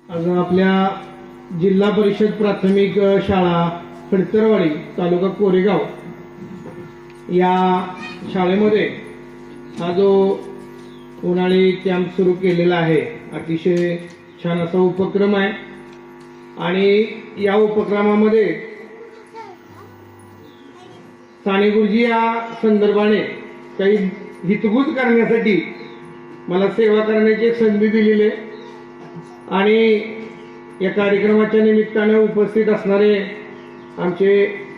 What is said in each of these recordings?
आज आपल्या जिल्हा परिषद प्राथमिक शाळा फडतरवाडी तालुका कोरेगाव या शाळेमध्ये हा जो उन्हाळी कॅम्प सुरू केलेला आहे अतिशय छान असा उपक्रम आहे। आणि या उपक्रमामध्ये साने गुरुजी या संदर्भाने काही हितगुज करण्यासाठी मला सेवा करण्याची एक संधी दिलेली आहे। आणि या कार्यक्रमाच्या निमित्ताने उपस्थित असणारे आमचे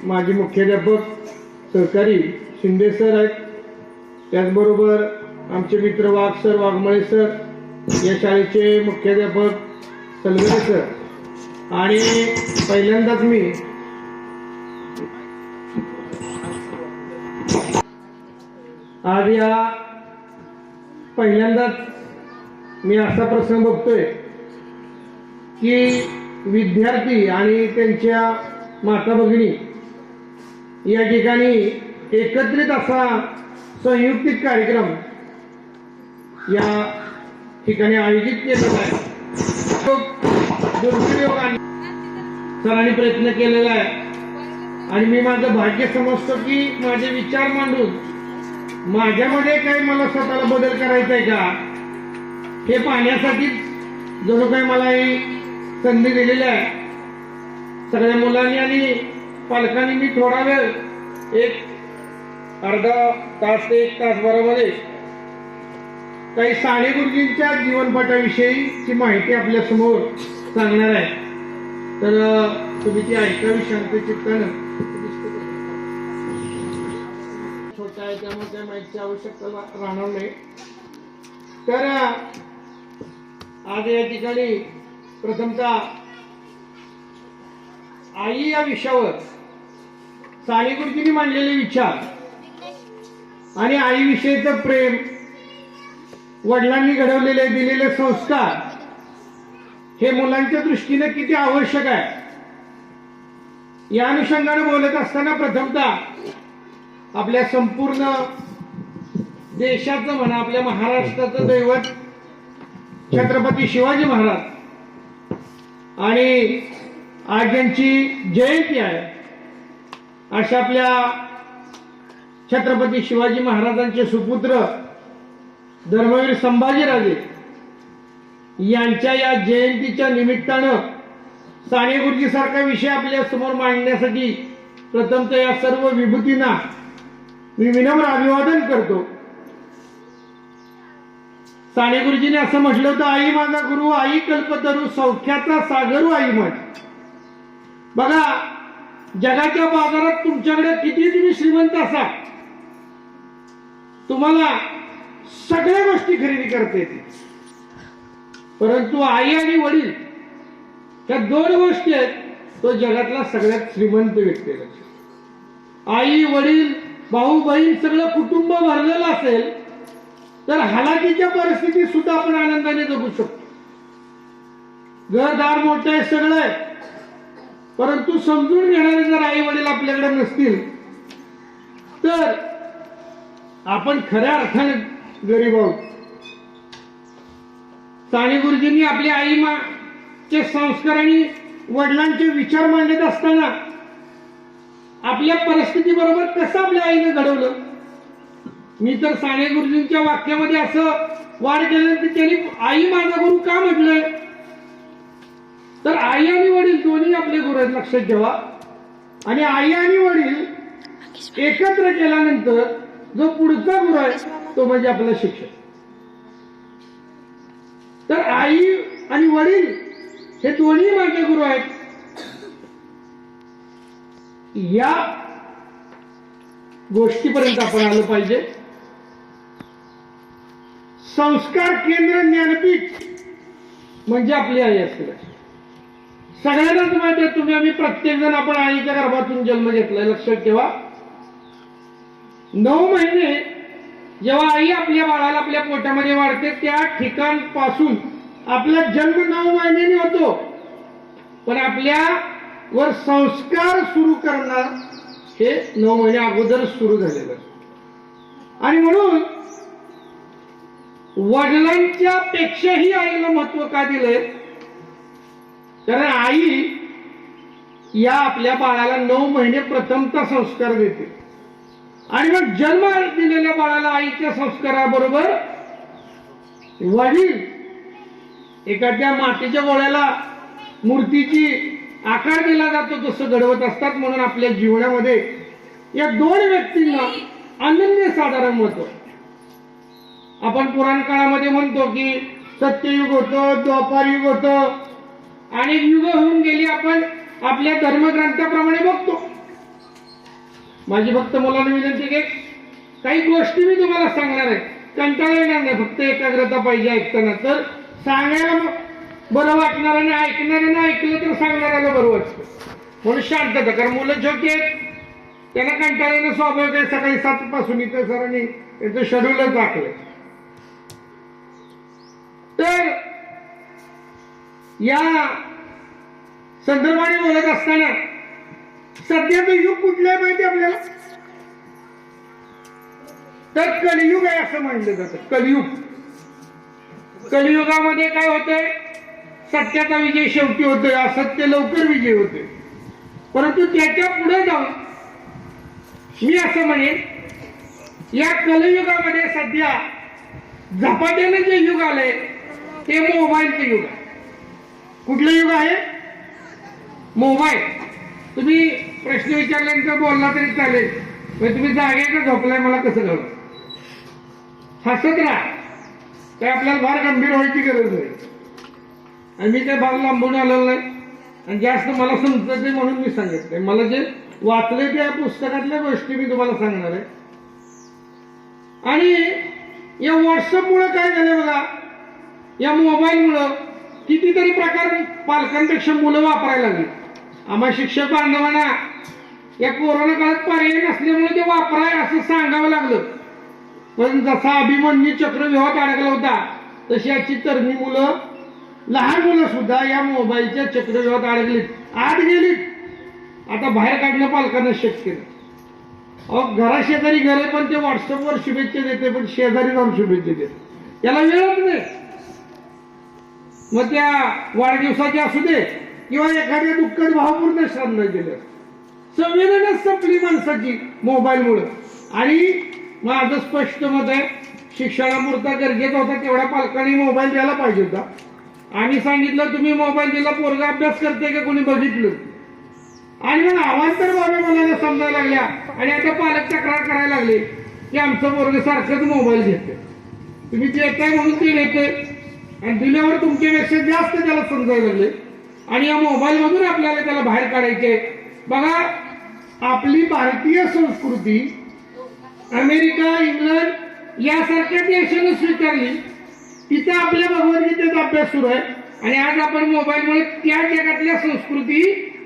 माजी मुख्याध्यापक सहकारी शिंदे सर आहेत, त्याचबरोबर आमचे मित्र वाघ सर, वाघमळे सर, या शाळेचे मुख्याध्यापक सलगरे सर, आणि पहिल्यांदाच मी आज पहिल्यांदाच मी असा प्रसंग बघतोय की विद्यार्थी आणि त्यांच्या माता भगिनी या ठिकाणी एकत्रित असा संयुक्तिक कार्यक्रम या ठिकाणी आयोजित केलेला आहे। दुर्दैवाने सरांनी प्रयत्न केलेला आहे आणि मी माझं भाग्य समजतो की माझे विचार मांडून माझ्यामध्ये काही मला स्वतःला बदल करायचा आहे का हे पाहण्यासाठी जणू काही मला ही संधी दिलेली आहे। सगळ्या मुलांनी आणि पालकांनी मी थोडा वेळ एक अर्धा तास ते 1 तासभरामध्ये काही साने गुरुजींच्या जीवनपटाविषयीची माहिती आपल्या समोर सांगणार आहे, तर तुम्ही ती ऐकावी शांत चित्तानं। छोटा आहे त्यामुळे त्या माहितीची आवश्यकता राहणार नाही। तर आज या ठिकाणी प्रथमतः आई या विषयावर साने गुरुजींनी मांडलेले विचार आणि आई विषयीचं प्रेम, वडिलांनी घडवलेले दिलेले संस्कार हे मुलांच्या दृष्टीने किती आवश्यक आहे या अनुषंगाने बोलत असताना प्रथमतः आपल्या संपूर्ण देशाचं म्हणा, आपल्या महाराष्ट्राचं दैवत छत्रपती शिवाजी महाराज आणि आज ज्यांची जयंती आहे अशा आपल्या छत्रपती शिवाजी महाराजांचे सुपुत्र धर्मवीर संभाजीराजे यांच्या या जयंतीच्या निमित्तानं साने गुरुजी सारखा विषय आपल्या समोर मांडण्यासाठी प्रथमतः या सर्व विभूतींना मी विनम्र अभिवादन करतो। साने गुरुजींनी असं म्हटलं होतं, आई माझा गुरु, आई कल्पतरू, सौख्याचा सागरू आई मठ। बघा, जगाच्या बाजारात तुमच्याकडे किती तुम्ही श्रीमंत असा, तुम्हाला सगळ्या गोष्टी खरेदी करता येतील, परंतु आई आणि वडील या 2 गोष्टी आहेत तो जगातला सगळ्यात श्रीमंत व्यक्ती आहे। आई वडील भाऊ बहीण सगळं कुटुंब भरलेलं असेल तर हालाकीच्या परिस्थितीत सुद्धा आपण आनंदाने जगू शकतो। घरदार मोठं आहे सगळं आहे, परंतु समजून घेणारे जर आई वडील आपल्याकडे नसतील तर आपण खऱ्या अर्थाने गरीब आहोत। साने गुरुजींनी आपल्या आईचे संस्कार आणि वडिलांचे विचार मांडत असताना आपल्या परिस्थिती बरोबर कसं आपल्या आईने घडवलं। मी तर साने गुरुजींच्या वाक्यामध्ये असं वाढ केलं की त्यांनी आई माझा गुरु का म्हटलंय, तर आई आणि वडील दोन्ही आपले गुरु आहेत, लक्षात ठेवा। आणि आई आणि वडील एकत्र केल्यानंतर जो पुढचा गुरु आहे तो म्हणजे आपला शिक्षक। तर आई आणि वडील हे दोन्ही माझे गुरु आहेत। या गोष्टीपर्यंत आपण आलं पाहिजे। संस्कार केंद्र ज्ञानपीठ म्हणजे आपली आई असते। सगळ्यांनाच माहिती आहे, तुम्ही आम्ही प्रत्येक जण आपण आईच्या गर्भातून जन्म घेतलाय, लक्षात ठेवा। 9 महिने जेव्हा आई आपल्या बाळाला आपल्या पोटामध्ये वाढते त्या ठिकाणपासून आपला जन्म 9 महिन्यांनी होतो, पण आपल्या वर संस्कार सुरू करणार हे 9 महिने अगोदर सुरू झालेलं। आणि म्हणून वडिलांच्या पेक्षाही आईला महत्व का दिलंय कारण आई या आपल्या बाळाला 9 महिने प्रथमता संस्कार देते आणि मग जन्म दिलेल्या बाळाला आईच्या संस्काराबरोबर वडील एखाद्या मातीच्या गोळ्याला मूर्तीची आकार दिला जातो तसं घडवत असतात. म्हणून आपल्या जीवनामध्ये या 2 व्यक्तींना अनन्यसाधारण महत्व. आपण पुराण काळामध्ये म्हणतो की सत्ययुग होतं, द्वापार युग होतं, अनेक युग होऊन गेली. आपण आपल्या धर्मग्रंथाप्रमाणे बघतो. माझी फक्त मुलांना विनंती की काही गोष्टी मी तुम्हाला सांगणार आहे, कंटाळा येणार नाही, फक्त एकाग्रता पाहिजे ऐकताना. तर सांगायला बरं वाटणार आणि ऐकणाऱ्यांना ऐकलं तर सांगणाऱ्याला बरं वाटतं. म्हणून शांतता. कारण मुलं छोटी आहेत, त्यांना कंटाळा येणं स्वाभाविक आहे. सकाळी 7 पासून इथं सरांनी याचं शेड्यूलच आखलंय. तर या संदर्भाने बोलत असताना सध्याचं युग कुठलं आहे माहिती आपल्याला? तर कलियुग आहे असं म्हणलं जातं. कलियुग. कलियुगामध्ये काय होतंय? सत्याचा विजय शेवटी होतोय, असत्य लवकर विजय होतोय. परंतु त्याच्या पुढे जाऊन मी असं म्हणेन, या कलियुगामध्ये सध्या झपाट्याने जे युग आलंय ते मोबाईलचं युग आहे. कुठलं युग आहे? मोबाईल. तुम्ही प्रश्न विचारल्यानंतर बोलला तरी चालेल, म्हणजे तुम्ही जागे का झोपलाय मला कसं कळलं? हसत राहा, काय आपल्याला फार गंभीर व्हायची गरज नाही. आणि मी काय फार लांबून आलेलो नाही आणि जास्त मला समजत नाही म्हणून मी सांगितलंय. मला जे वाचले त्या पुस्तकातल्या गोष्टी मी तुम्हाला सांगणार आहे. आणि या व्हॉट्सअपमुळे काय झालं बघा, या मोबाईलमुळं कितीतरी प्रकार पालकांपेक्षा मुलं वापरायला लागली. आम्हा शिक्षक बांधवांना या कोरोना काळात पर्याय नसल्यामुळे ते वापराय असं सांगावं लागलं. पण जसा अभिमन्यू चक्रव्यूहात अडकला होता तशी आजची तरुणी मुलं, लहान मुलं सुद्धा या मोबाईलच्या चक्रव्यूहात अडकलीत, आत गेलीत. आता बाहेर काढणं पालकांना शक्य नाही. अहो, घराशेजारी घर आहे पण ते व्हॉट्सअपवर शुभेच्छा देते, पण शेजारी जाऊन शुभेच्छा देते. याला वेळच नाही. मग त्या वाढदिवसाची असू दे किंवा एखाद्या दुःखद भावपूर्ण श्रद्धा केलं, संवेदनाच संपली माणसाची मोबाईलमुळे. आणि माझं स्पष्ट मत आहे, शिक्षणापुरता गरजेचा होता तेवढ्या पालकांनी मोबाईल द्यायला पाहिजे होता. आम्ही सांगितलं तुम्ही मोबाईल दिला, पोरगा अभ्यास करते का कोणी बघितलं? आणि मग अवांतर बाबा मला समजायला लागल्या आणि आता पालक तक्रार करायला लागले की आमचं पोरग सारखंच मोबाईल घेते. तुम्ही देताय म्हणून ते घेते आणि दिल्यावर तुमच्यापेक्षा जास्त त्याला समजायला लागले आणि या मोबाईल मधून आपल्याला त्याला बाहेर काढायचे. बघा, आपली भारतीय संस्कृती अमेरिका, इंग्लंड यासारख्या देशाने स्वीकारली. तिथे आपल्या भगवद्गीतेचा अभ्यास सुरू आहे आणि आज आपण मोबाईलमुळे त्या जगातल्या संस्कृती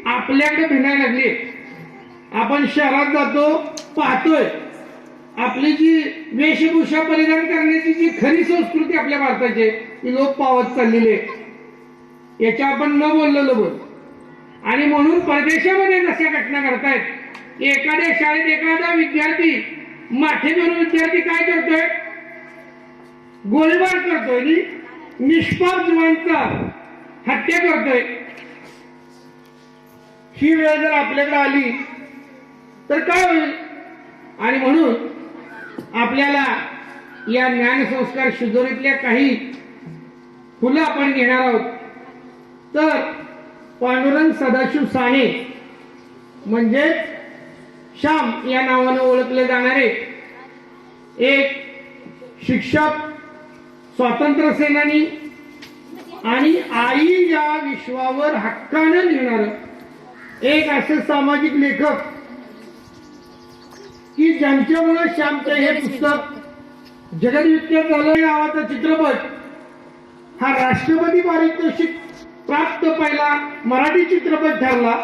आपल्याकडे भिनायला लागली. आपण शहरात जातो, पाहतोय आपली जी वेशभूषा परिधान करण्याची जी खरी संस्कृती आपल्या भारताची ती लोप पावत चाललेली आहे. याच्या आपण न बोललेलं बोल. आणि म्हणून परदेशामध्ये जशा घटना घडतायत, एखाद्या शाळेत एखादा विद्यार्थी, माथेभिरू विद्यार्थी काय करतोय? गोळीबार करतोय, निष्पाप जीवांचा हत्या करतोय. ही वेळ जर आपल्याकडे आली तर काय होईल? आणि म्हणून आपल्याला या ज्ञानसंस्कार शिदोरीतल्या काही फुलं आपण घेणार आहोत. तर पांडुरंग सदाशिव साने म्हणजे श्याम या नावानं ओळखले जाणारे एक शिक्षक, स्वातंत्र्य सेनानी आणि आई या विश्वावर हक्कानं लिहिणार एक असे सामाजिक लेखक की ज्यांच्यामुळे श्यामचं हे पुस्तक जगविख्यात झालं. नावाचा चित्रपट हा राष्ट्रपती पारितोषिक प्राप्त पहिला मराठी चित्रपट ठरला.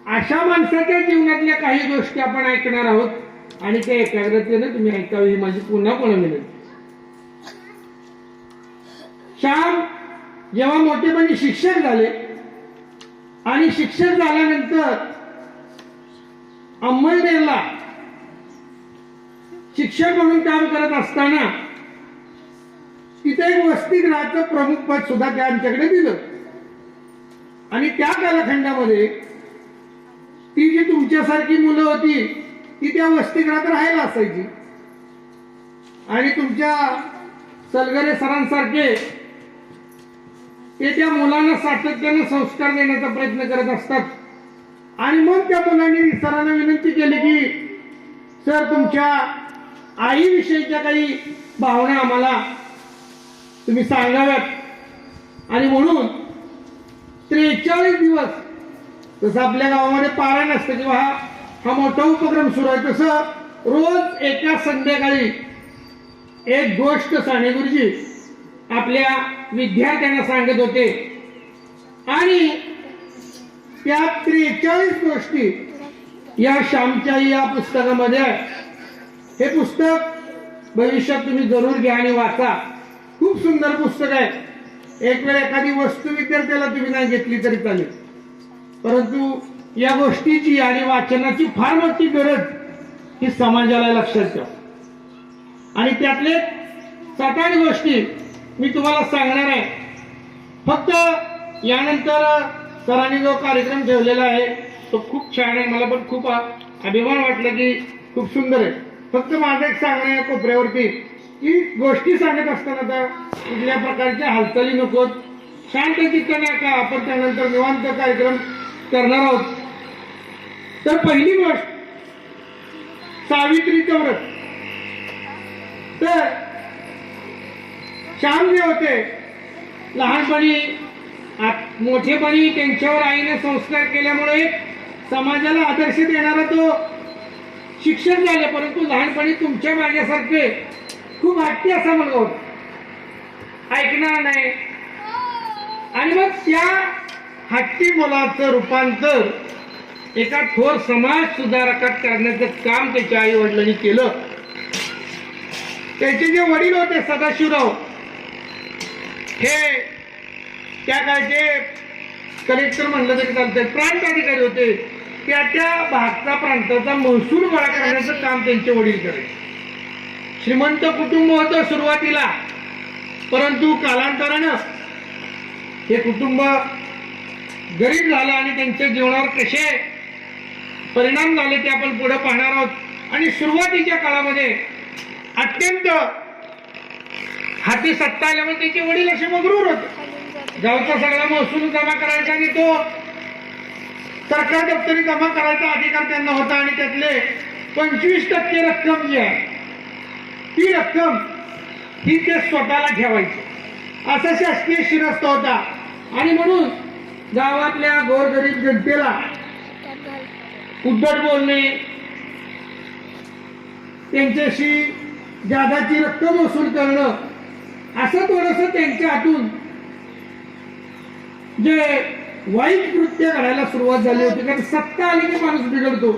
अशा माणसाच्या जीवनातल्या काही गोष्टी आपण ऐकणार आहोत आणि त्या एकाग्रतेने तुम्ही ऐकावी ही माझी पुन्हा विनंती. श्याम जेव्हा मोठेपणी शिक्षक झाले आणि शिक्षक झाल्यानंतर अंमळनेरला शिक्षक म्हणून काम करत असताना तिथे एक वसतिगृहाचं प्रमुख पद सुद्धा त्यांच्याकडे दिलं आणि त्या कालखंडामध्ये ती जी तुमच्यासारखी मुलं होती ती त्या वसतिगृहात राहायला असायची आणि तुमच्या सलगरे सरांसारखे ते त्या मुलांना सातत्याने संस्कार देण्याचा प्रयत्न करत असतात आणि मग त्या मुलांनी सरांना विनंती केली की सर तुमच्या आईविषयीच्या काही भावना आम्हाला तुम्ही सांगाव्यात आणि म्हणून 43 दिवस जसं आपल्या गावामध्ये पारायण असतं किंवा हा मोठा उपक्रम सुरू आहे तसं रोज एका संध्याकाळी एक गोष्ट साने गुरुजी आपल्या विद्यार्थ्यांना सांगत होते आणि त्या 43 गोष्टी या श्यामच्या या पुस्तकामध्ये हे पुस्तक भविष्यात तुम्ही जरूर घ्या आणि वाचा. खूप सुंदर पुस्तक आहे. एक वेळ एखादी वस्तू विद्यार्थ्याला तुम्ही नाही घेतली तरी चालेल, परंतु या गोष्टीची आणि वाचनाची फार मोठी गरज ही समाजाला लक्षात ठेवा. आणि त्यातले 7-8 गोष्टी मी तुम्हाला सांगणार आहे. फक्त यानंतर सरांनी जो कार्यक्रम ठेवलेला आहे तो खूप छान आहे. मला पण खूप अभिमान वाटला की खूप सुंदर आहे. फक्त माझं एक सांगणं आहे कोपऱ्यावरती की गोष्टी सांगत असताना आता कुठल्या प्रकारच्या हालचाली नकोत. शांत चित्ताने का आपण त्यानंतर निवांत कार्यक्रम करणार आहोत. तर पहिली गोष्ट सावित्रीचं व्रत. तर श्याम जे होते लहानपणी मोठेपणी त्यांच्यावर आईने संस्कार केल्यामुळे समाजाला आदर्श देणारा तो शिक्षक झाले, परंतु लहानपणी तुमच्या माझ्यासारखे खूप हट्टी असा मुलगा होता, ऐकणार नाही. आणि मग त्या हट्टी मुलाचं रूपांतर एका थोर समाज सुधारकात करण्याचं काम त्याच्या आई वडिलांनी केलं. त्याचे जे वडील होते सदाशिवराव हे त्या काळचे कलेक्टर म्हणलं तरी चालतंय, प्रांत अधिकारी होते. त्या भागचा प्रांताचा महसूल गोळा करण्याचं काम त्यांचे वडील करायचे. श्रीमंत कुटुंब होतं सुरुवातीला, परंतु कालांतरानं हे कुटुंब गरीब झालं आणि त्यांच्या जीवनावर कसे परिणाम झाले ते आपण पुढे पाहणार आहोत. आणि सुरुवातीच्या काळामध्ये अत्यंत हाती सत्ता आल्यामुळे त्याचे वडील असे मगरूर होते. गावचा सगळा महसूल जमा करायचा आणि तो सरकार दप्तरी जमा करायचा अधिकार त्यांना होता आणि त्यातले 25% रक्कम जी आहे ती रक्कम ही ते स्वतःला ठेवायची असा शासकीय शिरस्त होता. आणि म्हणून गावातल्या गोरगरीब जनतेला उद्धट बोलणे, त्यांच्याशी जादाची रक्कम वसूल करणं असं थोडंसं त्यांच्या हातून जे वाईट कृत्य करायला सुरुवात झाली होती. कारण सत्ता आली की माणूस बिघडतो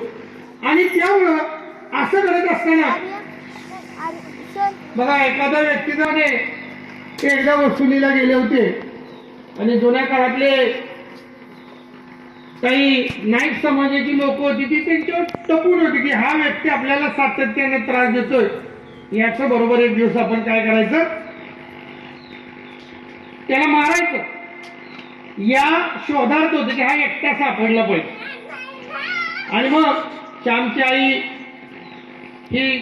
आणि त्यामुळं असं करत असताना बघा एखाद्या व्यक्तीने एकदा वसुलीला गेले होते आणि जुन्या काळातले काही नाईक समाजाची लोक होती ती त्यांच्यावर टपून होती की हा व्यक्ती आपल्याला सातत्याने त्रास देतोय, याचं बरोबर एक दिवस आपण काय करायचं, त्याला मारायचं. या शोधार्थ होते की हा एकटा सापडला पाहिजे. आणि मग श्यामची आई ही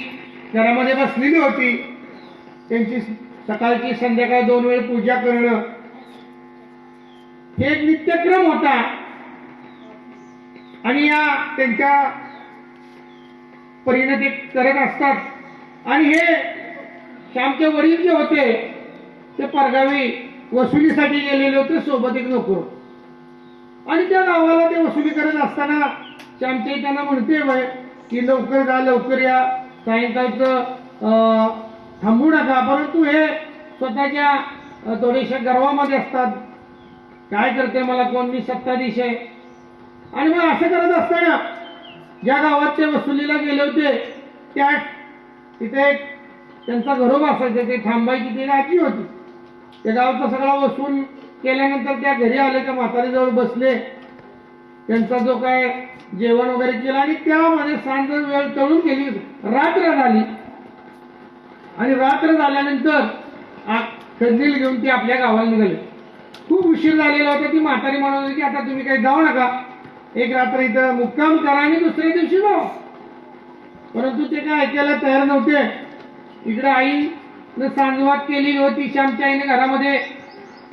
घरामध्ये बसलेली होती. त्यांची सकाळची संध्याकाळ 2 वेळ पूजा करणं हे एक नित्यक्रम होता. आणि या त्यांच्या परीने ते करत असतात. आणि हे श्यामचे वडील जे होते ते परगावी वसुलीसाठी गेलेले होते, सोबत एक नोकर. आणि त्या गावाला ते वसुली करत असताना श्यामचे त्यांना म्हणते बाय की लवकर जा, लवकर या, सायंकाळचं थांबू नका. परंतु हे स्वतःच्या थोडेशा गर्वामध्ये असतात, काय करते मला कोण, मी सत्ताधीश आहे. आणि मग असं करत असताना ज्या गावात ते वसुलीला गेले होते त्या तिथे एक त्यांचा घरोबा असायचा, ते थांबायची ती आजी होती. त्या गावचा सगळा वसूल केल्यानंतर त्या घरी आले, त्या म्हातारीजवळ बसले, त्यांचा जो काय जेवण वगैरे केलं आणि त्यामध्ये सांज वेळ टळून गेली, रात्र झाली. आणि रात्र झाल्यानंतर कंदील घेऊन ते आपल्या गावाला निघाले. खूप उशीर झालेला होता. ती म्हातारी म्हणत होती की आता तुम्ही काही जाऊ नका, एक रात्र इथं मुक्काम करा आणि दुसऱ्या दिवशी जाऊ. परंतु ते काय ऐकायला तयार नव्हते. इकडे आईनं सांजवात केलेली होती. श्यामच्या आईने घरामध्ये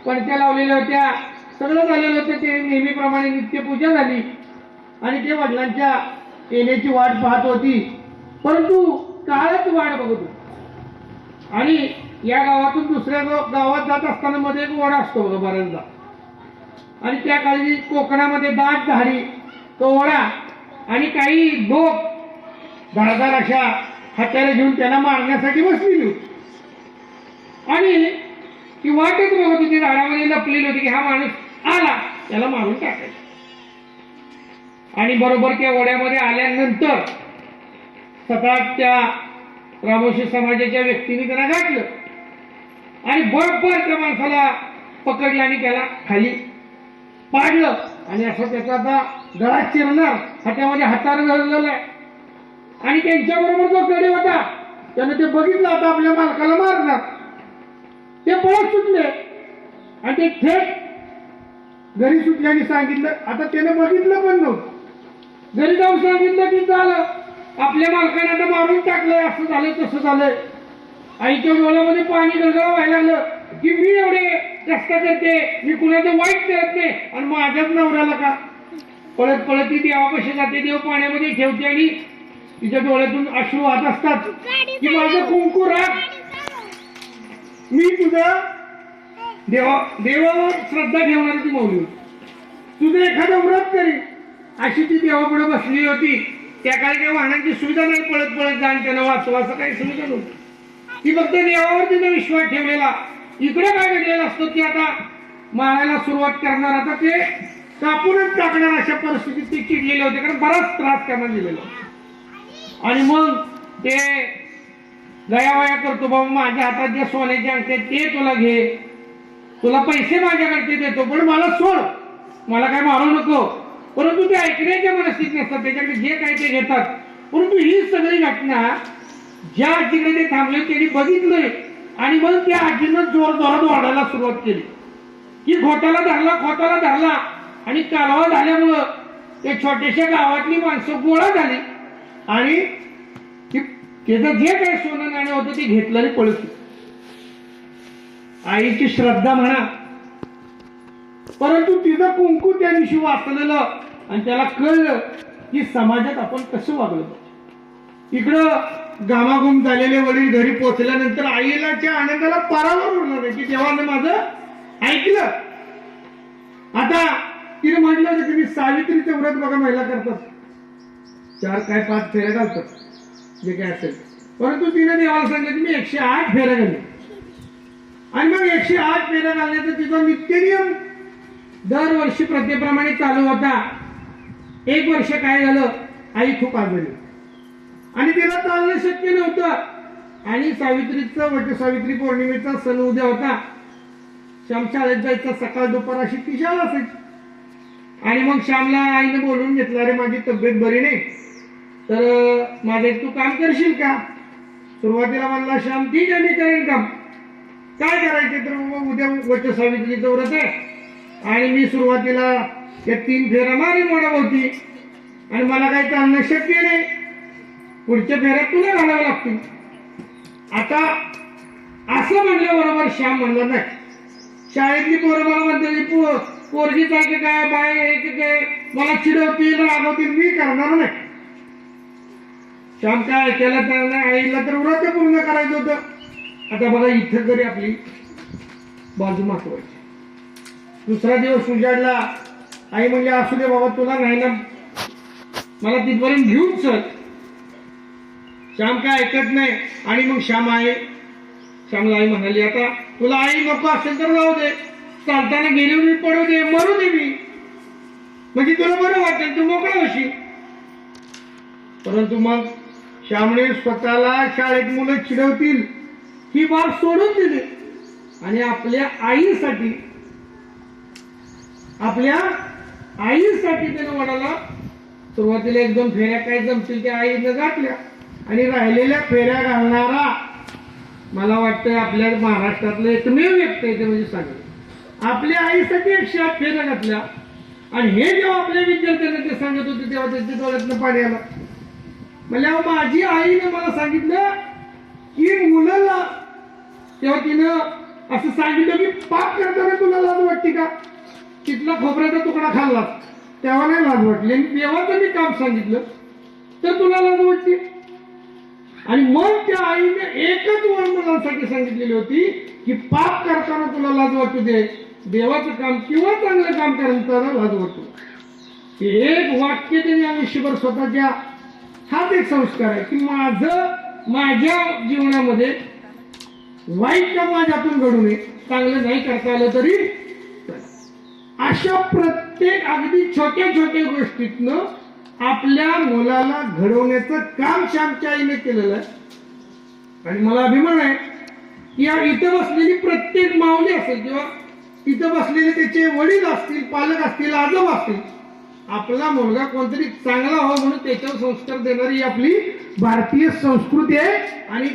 पणत्या लावलेल्या होत्या, सगळं झालेलं होतं. ते नेहमीप्रमाणे नित्यपूजा झाली आणि ते वडिलांच्या येण्याची वाट पाहत होती. परंतु काळच वाट बघत होती. आणि या गावातून दुसऱ्या गावात जात असताना मध्ये एक ओढा असतो बघा बऱ्याचदा, आणि त्या काळी कोकणामध्ये दाट झाडी तो ओढा आणि काही लोक धारदार अशा हत्यारे घेऊन त्यांना मारण्यासाठी बसलेली होती. आणि ती वाटच बघत होती, झाडामध्ये लपलेली होती की हा माणूस आला त्याला मारून टाकायचं. आणि बरोबर त्या ओढ्यामध्ये आल्यानंतर सतत त्या रामोशी समाजाच्या व्यक्तीने त्याला गाठलं आणि बरोबर त्या माणसाला पकडलं आणि त्याला खाली पाडलं. आणि असं त्याचा आता गळा चिरणार, हातामध्ये हातार धरलेला आहे. आणि त्यांच्याबरोबर जो गडी होता त्याने ते बघितलं आता आपल्या मालकाला मारणार. ते पळत सुटले आणि ते थेट घरी सुटल्याने सांगितलं. आता त्याने बघितलं पण नव्हतं. घरी जाऊन सांगितलं की झालं, आपल्या मालकाने आता मारून टाकलंय, असं झालंय तसं झालंय. आईच्या डोळ्यामध्ये पाणी गळगळ व्हायला लागलं की मी एवढे कष्ट करते, मी कुणाचं वाईट करत नाही आणि माझ्याच नवऱ्याला का. पळत पळत ती देवापाशी जाते, देव पाण्यामध्ये ठेवते आणि तिच्या डोळ्यातून अश्रू वाहत असतात की माझं कुंकू राख, मी तुझं देवावर श्रद्धा ठेवणारी ती मौली होती, तुझं एखादं व्रत करी अशी ती देवापुढे बसली होती. त्या काळी काही वाहनांची सुविधा नाही, पळत पळत जाण त्यांना वाचवा असं काही सुविधा नव्हती. ती फक्त देवावर तिने विश्वास ठेवलेला. इकडे काय घडलेलं असतं की आता मारायला सुरुवात करणार, आता ते कापूनच टाकणार अशा परिस्थितीत ते चिडलेले होते, कारण बराच त्रास करण्यात दिलेला. आणि मग ते गयावया करतो, बाबा माझ्या हातात जे सोन्याचे अंगठे ते तुला घे, तुला पैसे माझ्याकडचे देतो, पण मला सोड, मला काय मारू नको. परंतु ते ऐकण्याच्या मनस्थितीत नसतात, त्याच्याकडे जे काय ते घेतात. परंतु ही सगळी घटना ज्या आजीकडे ते थांबले त्यांनी बघितलंय आणि मग त्या आजीनं जोर जोरात ओरडायला सुरुवात केली की खोटाला धरला आणि कालवा झाल्यामुळं त्या छोट्याशा गावातली माणसं गोळा झाली आणि त्याचं जे काही सोनं नाणं होतं ते घेतलं आणि पळत. आईची श्रद्धा म्हणा, परंतु तिचं कुंकू त्या दिवशी वाचलेलं आणि त्याला कळलं की समाजात आपण कसं वागलं पाहिजे. इकडं गामागुम झालेले वडील घरी पोहोचल्यानंतर आईलाच्या आनंदाला पारावर उरलं नाही की देवाने माझं ऐकलं. आता तिने म्हटलं की मी सावित्रीचं व्रत बघा महिला करतात, 4 काय 5 फेऱ्या घालतात जे काय असेल. परंतु तिने देवाला सांगितलं की मी 108 फेऱ्या घालले. आणि मग 108 फेऱ्या घालण्याचा तिचा नित्यनियम दरवर्षी प्रत्येप्रमाणे चालू होता. 1 वर्ष काय झालं, आई खूप आजारी आणि तिला चालणं शक्य नव्हतं. आणि सावित्रीचं वटसावित्री पौर्णिमेचा सण उद्या होता. श्याम शाळेत जायचा, सकाळ दुपार अशी ती शाळा असायची. आणि मग श्यामला आईने बोलून घेतलं, अरे माझी तब्येत बरी नाही, तर माझे तू काम करशील का. सुरुवातीला म्हणला श्याम ठीक आहे मी करेन काम. काय करायचे तर मग उद्या वटसावित्रीचं व्रत आहे आणि मी सुरुवातीला या 3 फेऱ्या मारीन वडाभोवती आणि मला काही चालणं शक्य नाही, पुढच्या फेऱ्यात तुला घालावं लागतील. आता असं म्हणल्याबरोबर श्याम म्हणला नाही, शाळेतली पोरं मला म्हणते पोरगीच आहे की काय, बाय आहे की काय, मला चिडवतील रागवतील, मी करणार नाही. श्याम काय ऐकायला तर नाही, आईला तर व्रत पूर्ण करायचं होतं. आता बघा इथं जरी आपली बाजू महत्वायची. दुसरा दिवस उजाडला, आई म्हणजे असू दे बाबा तुला नाही ना, मला तिथपर्यंत घेऊन चल. श्याम काय ऐकत नाही. आणि मग श्यामला आई म्हणाली आता तुला आई नको असेल तर जाऊ दे, चालताना गेली मी पडू दे, मरू दे मी, म्हणजे तुला बरं वाटेल, तू मोकळा होशील. परंतु मग श्यामने स्वतःला शाळेत मुलं चिडवतील ही बाब सोडून दिली आणि आपल्या आईसाठी त्यानं वडाला सुरुवातीला 1-2 फेऱ्या काय जमतील त्या आईनं घातल्या आणि राहिलेल्या फेऱ्या घालणारा मला वाटतं आपल्या महाराष्ट्रातलं एकमेव व्यक्ती आहे ते म्हणजे सांगेल. आपल्या आईसाठी 108 फेऱ्या घातल्या. आणि हे जेव्हा आपल्या विद्यार्थ्यांना ते सांगत होते तेव्हा त्यांच्या डोळ्यातनं पाणी आलं. म्हणजे माझी आईने मला सांगितलं की मुलाला, तेव्हा तिनं असं सांगितलं की पाप करताना तुला लाज वाटते का? तिथला खोबऱ्याचा तुकडा खाल्ला तेव्हा नाही लाज वाटली, आणि तेव्हा मी काम सांगितलं तर तुला लाज वाटते. आणि मग त्या आईने एकच वर मुलांसाठी सांगितलेली होती की पाप करताना तुला लाज वाटू दे, देवाचं काम किंवा चांगलं काम करताना लाज वाटू. एक वाक्य त्यांनी आयुष्यभर स्वतःच्या, हाच एक संस्कार आहे की माझ्या जीवनामध्ये वाईट काम माझ्यातून घडू नये, चांगलं नाही करता आलं तरी. अशा प्रत्येक अगदी छोट्या छोट्या गोष्टीतनं आपल्या मुलाला घडवण्याचं काम श्यामच्या आईने केलेलं आहे. आणि मला अभिमान आहे की या इथं बसलेली प्रत्येक माऊली असेल किंवा इथं बसलेले त्याचे वडील असतील, पालक असतील, आजोबा असतील, आपला मुलगा कोणतरी चांगला हो म्हणून त्याच्यावर संस्कार देणारी आपली भारतीय संस्कृती आहे. आणि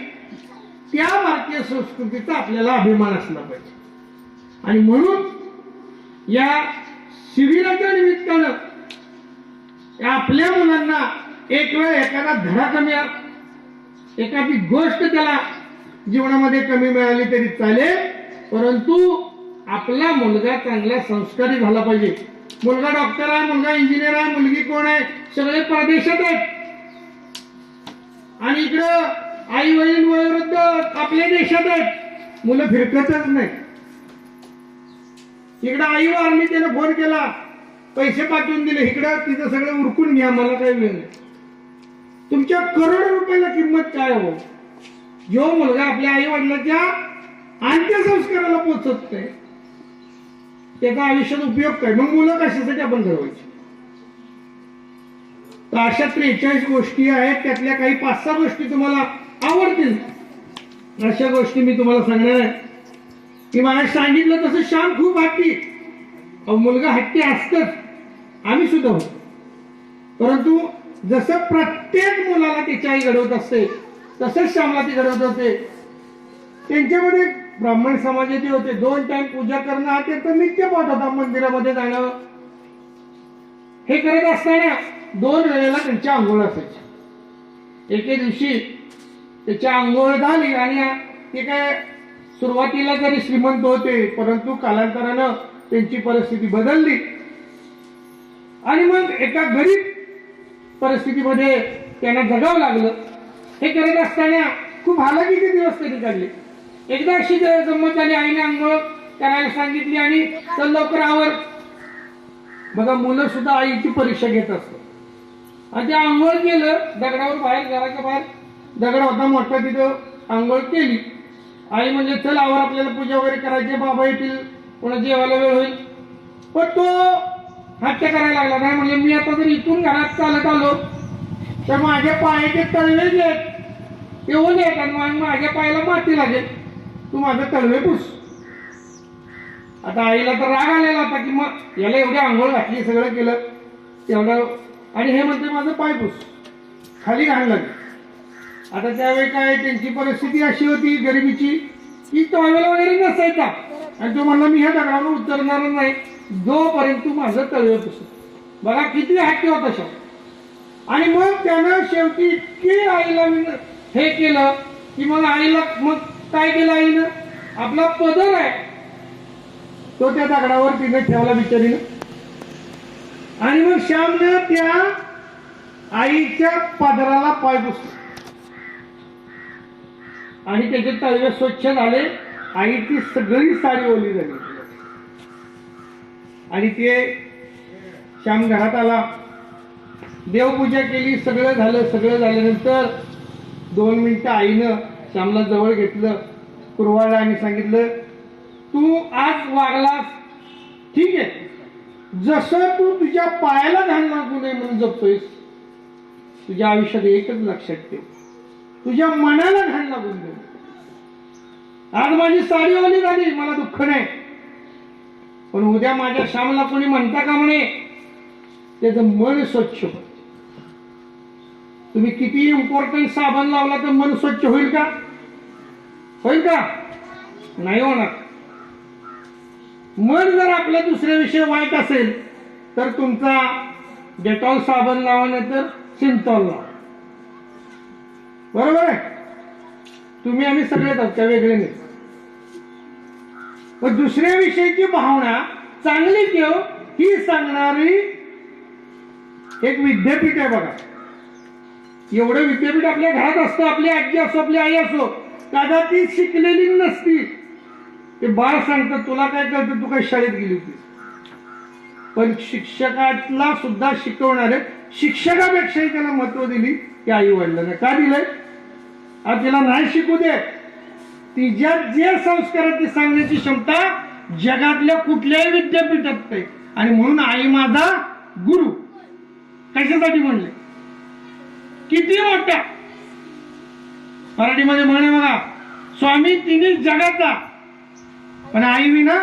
त्या भारतीय संस्कृतीचा आपल्याला अभिमान असला पाहिजे. आणि म्हणून या शिबिराच्या निमित्तानं आपल्या मुलांना एक वेळ एखादा धडा कमी, एखादी गोष्ट त्याला जीवनामध्ये कमी मिळाली तरी चालेल, परंतु आपला मुलगा चांगला संस्कारी झाला पाहिजे. मुलगा डॉक्टर आहे, मुलगा इंजिनियर आहे, मुलगी कोण आहे, सगळे परदेशात आहेत. आणि इकडं आई वडील वयोवृद्ध आपल्या देशात आहेत, मुलं फिरकतच नाही. इकडं आई वारली, त्याने फोन केला, पैसे पाठवून दिले, इकडं तिथं सगळं उरकून घ्या, मला काही वेळ नाही. तुमच्या करोडो रुपयाला किंमत काय हो? जो मुलगा आपल्या आई वडिलांच्या अंत्यसंस्काराला पोचत नाही त्याचा आयुष्यात उपयोग काय? मग मुलं कशासाठी आपण घडवायची? तर अशा 43 गोष्टी आहेत, त्यातल्या काही 5-6 गोष्टी तुम्हाला आवडतील अशा गोष्टी मी तुम्हाला सांगणार आहे. की मला सांगितलं तसं श्याम खूप हट्टी, मुलगा हट्टी असतच, आम्ही सुद्धा होतो. परंतु जसं प्रत्येक मुलाला त्याची आई घडवत असते तसंच श्यामला ती घडवत होते. त्यांच्यामध्ये ब्राह्मण समाजाचे होते, 2 टाइम पूजा करणं हा त्यांचा नित्य पाठ होता. मंदिरामध्ये जाणं हे करत असताना 2 वेळेला त्यांची आंघोळ असायची. एके दिवशी त्याची आंघोळ झाली आणि ते काय सुरुवातीला जरी श्रीमंत होते, परंतु कालांतरानं त्यांची परिस्थिती बदलली आणि मग एका गरीब परिस्थितीमध्ये त्यांना जगावं लागलं. हे करत असताना खूप हालाकीचे दिवस त्यांनी काढले. एकदा अशी गंमत आली, आईने आंघोळ करायला सांगितली आणि चल लवकर आवर. बघा, मुलं सुद्धा आईची परीक्षा घेत असतात. आणि ते आंघोळ केलं, दगडावर बाहेर, घराच्या बाहेर दगड होता मोठा, तिथं आंघोळ केली. आई म्हणजे चल आवर, आपल्याला पूजा वगैरे करायची, बाबा येतील, कोणा जेवायला वेळ होईल. पण तो हट्ट करायला लागला. नाही म्हणजे मी आता जर इथून घरात चालत आलो तर माझ्या पायाचे तळवे जे आहेत ते ओले आहेत आणि माझ्या पायाला माती लागेल, तू माझे तळवे पुस. आता आईला तर राग आलेला होता की मग याला एवढी आंघोळ घातली, सगळं केलं तेवढं, आणि हे म्हणते माझं पाय पुस, खाली घाण लागेल. आता त्यावेळी काय त्यांची परिस्थिती अशी होती गरिबीची की टॉयलेट वगैरे नसायचा. आणि तो म्हणला मी ह्या दगडावर उतरणार नाही जोपर्यंत तू माझं तळवे पुस. बघा किती हट्टी होता शब्द. आणि मग त्यानं शेवटी इतकी आईला हे केलं की मग आईला, मग काय केलं आईनं, आपला पदर आहे तो त्या दगडावर तिने ठेवला बिचारीनं. आणि मग श्यामनं त्या आईच्या पदराला पाय पुसला आणि त्याचे तळवे स्वच्छ झाले. आईची सगळी साडी ओली झाली आणि ते श्याम घरात आला, देवपूजा केली, सगळं झालं. सगळं झाल्यानंतर 2 मिनिटं आईनं श्यामला जवळ घेतलं, कुरवाळलं आणि सांगितलं, तू आज वागलास ठीक आहे, जसं तू तुझ्या पायाला घाण लागू नये म्हणून जपतोयस, तुझ्या आयुष्यात एकच लक्षात ठेव, तुझ्या मनाला घाण लागून दे. आज माझी साडी ओली झाली, मला दुःख नाही, पण उद्या माझ्या श्यामला कोणी म्हणता का म्हणे त्याचं मन स्वच्छ होईल. तुम्ही किती इम्पॉर्टंट साबण लावला तर मन स्वच्छ होईल का? होईल का? नाही होणार. मन जर आपला दुसऱ्याविषयी वाईट असेल तर तुमचा डेटॉल साबण लावा, नाही तर सिंथॉल लावा. बरोबर आहे. तुम्ही आम्ही सगळेच आहोत, त्या वेगळे नाही. पण दुसऱ्याविषयीची भावना चांगली ठेव ही सांगणारी एक विद्यापीठ आहे बघा. एवढं विद्यापीठ आपल्या घरात असतं. आपली आजी असो, आपली आई असो, कदाचित शिकलेली नसती. ते बाळ सांगतात तुला काय कळतं, तू काय शाळेत गेली होती. पण शिक्षकाला सुद्धा शिकवणारे शिक्षकापेक्षाही त्याला महत्व दिली की आई वडिलांना. का दिलंय? आज तिला नाही शिकू दे, तिच्यात जे संस्कार ती सांगण्याची क्षमता जगातल्या कुठल्याही विद्यापीठात नाही. आणि म्हणून आई माझा गुरु कशासाठी म्हणले? किती मोठा मराठीमध्ये म्हणे बघा, स्वामी तिन्ही जगाचा पण आई विना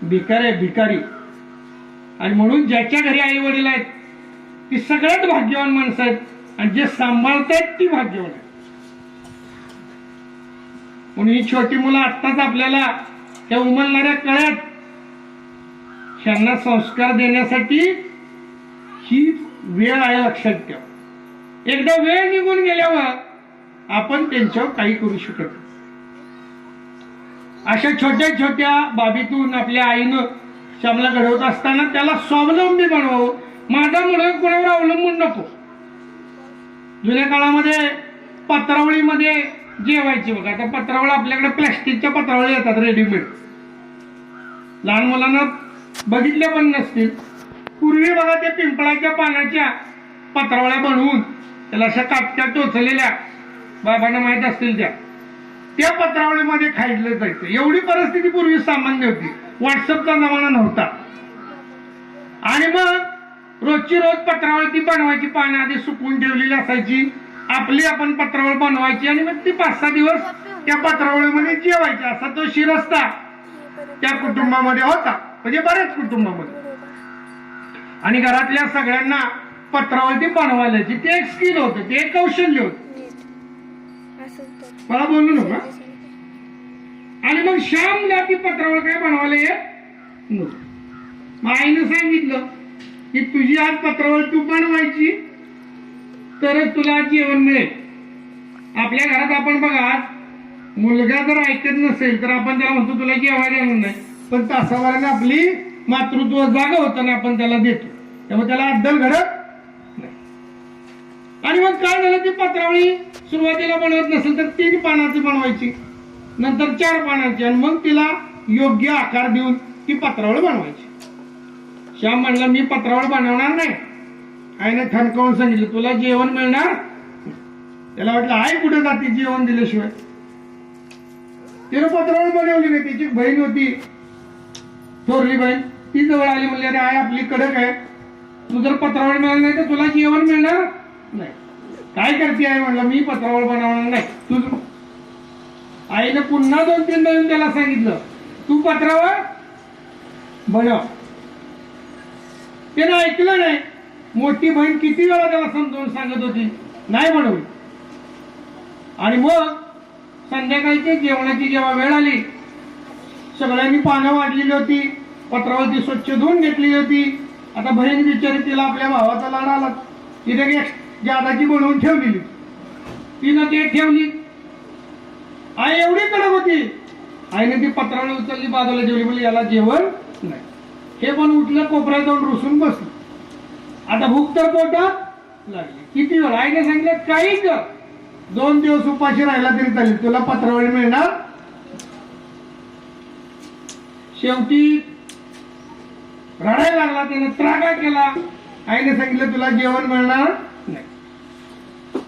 भिकारी आहे, भिकारी. आणि म्हणून ज्याच्या घरी आई वडील आहेत ती सगळ्यात भाग्यवान माणसं आहेत, आणि जे सांभाळतायत ती भाग्यवान आहेत. म्हणून ही छोटी मुलं आत्ताच आपल्याला त्या उमलणाऱ्या कळ्यात त्यांना संस्कार देण्यासाठी ही वेळ आहे, लक्षात ठेवा. एकदा वेळ निघून गेल्यावर आपण त्यांच्यावर काही करू शकत नाही. अशा छोट्या छोट्या बाबीतून आपल्या आईनं श्यामला घडवत असताना त्याला स्वावलंबी बनवावं. माझा मुलगा कोणावर अवलंबून नको. जुन्या काळामध्ये पत्रावळीमध्ये जेवायची बघा. आता पत्रावळी आपल्याकडे प्लॅस्टिकच्या पत्रावळी येतात रेडीमेड. लहान मुलांना बघितल्या पण नसतील. पूर्वी बघा ते पिंपळाच्या पानाच्या पत्रावळ्या बनवून त्याला अशा काटक्या टोचलेल्या, बाबांना माहित असतील त्या पत्रावळीमध्ये खायलं जायचं. एवढी परिस्थिती पूर्वी सामान्य होती. व्हॉट्सअपचा जमाना नव्हता. आणि मग रोजची रोज पत्रावळी ती बनवायची. पानं आधी सुकवून ठेवलेली असायची. आपली आपण पत्रावळ बनवायची आणि मग ती 5-6 दिवस त्या पत्रावळीमध्ये जेवायची. असा तो शिरस्ता त्या कुटुंबामध्ये होता, म्हणजे बऱ्याच कुटुंबामध्ये. आणि घरातल्या सगळ्यांना पत्रावळी बनवायला ते एक स्किल होतं, ते एक कौशल्य होतं. मला बोलू नका. आणि मग श्यामला ती पत्रावळ काय बनवायला येत नव्हतं. मग आईनं सांगितलं की तुझी आज पत्रावळ तू बनवायची तरच तुला जेवण मिळेल. आपल्या घरात आपण बघा, मुलगा जर ऐकत नसेल तर आपण त्याला म्हणतो तुला जेवायला येणार नाही. पण तासाभराने आपली मातृत्व जागा होतं ना, आपण त्याला देतो. त्यामुळे त्याला अद्दल घडत नाही. आणि मग काय झालं, ती पत्रावळी सुरुवातीला बनवत नसेल तर 3 पानाची बनवायची, नंतर 4 पानाची, आणि मग तिला योग्य आकार देऊन ती पत्रावळ बनवायची. श्याम म्हणला मी पत्रावळ बनवणार नाही. आईने ठणकावून सांगितलं तुला जेवण मिळणार. त्याला वाटलं आई कुठे जाते जेवण दिल्याशिवाय. तिने पत्रावळ बनवली नाही. तिची बहीण होती, थोरली बहीण, ती जवळ आली. म्हणली अरे आई आपली कडक आहे, तू जर पत्रावळ मिळालं नाही तर तुला जेवण मिळणार नाही. काय करते आई? म्हणलं मी पत्रावळ बनवणार नाही. तू आईने पुन्हा 2-3 येऊन त्याला सांगितलं तू पत्रावळ बनव. त्याने ऐकलं नाही. मोठी बहीण किती वेळा त्याला समजावून सांगत होती, नाही बनवली. आणि मग संध्याकाळची जेवणाची जेव्हा वेळ आली, सगळ्यांनी पानं वाढलेली होती, पत्रावळ ती स्वच्छ धुवून घेतलेली होती. आता बहीण बिचारी, तिला आपल्या भावाचा लाड आला, तिने जादाची बनवून ठेवलेली, तिनं ते ठेवली. आई एवढी कडक होती, आईने ती पत्रावळ उचलली, बाजूला ठेवली. म्हणजे याला जेवण नाही. हे पण उठलं, कोपऱ्यात जाऊन रुसून बसलं. आता भूक तर पोटात लागली. किती वेळ आईने सांगितलं काही कर, 2 दिवस उपाशी राहिला तरी चालेल, तुला पत्रावळी मिळणार. शेवटी रडायला लागला, त्याने त्रागा केला. आईने सांगितलं तुला जेवण मिळणार नाही.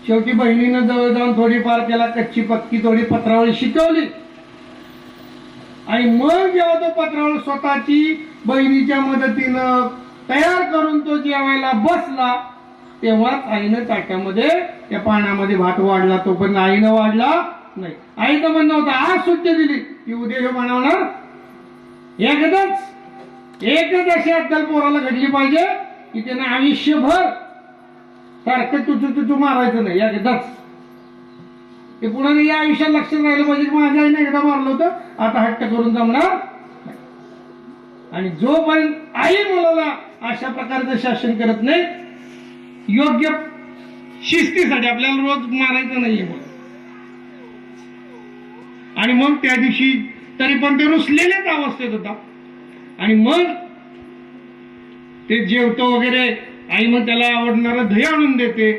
शेवटी बहिणीनं जवळ जाऊन थोडीफार त्याला कच्ची पक्की थोडी पत्रावळी शिकवली. आणि मग जेव्हा तो पत्रावळ स्वतःची बहिणीच्या मदतीनं तयार करून तो जेवायला बसला, तेव्हाच आईनं ताटामध्ये त्या पानामध्ये भात वाढला. तो पण आईनं वाढला नाही. आईचं म्हणणं होतं आज सुट्टी दिली की उद्या हे बनवणार. एकच अशी अद्दल पोराला घडली पाहिजे की त्यानं आयुष्यभर सारखं तुटू मारायचं नाही. एकदाच ते पुन्हा या आयुष्यात लक्षात राहिलं पाहिजे की माझ्या आईने एकदा मारलं होतं, आता हट्ट करून जमणार. आणि जोपर्यंत आई मुलाला अशा प्रकारचं शासन करत नाही, योग्य शिस्तीसाठी, आपल्याला रोज मारायचं नाहीये मुलं, आणि मग त्या दिवशी तरी पण ते रुसलेल्याच अवस्थेत होता, आणि मग ते जेवतो वगैरे, आई मग त्याला आवडणारं दही आणून देते,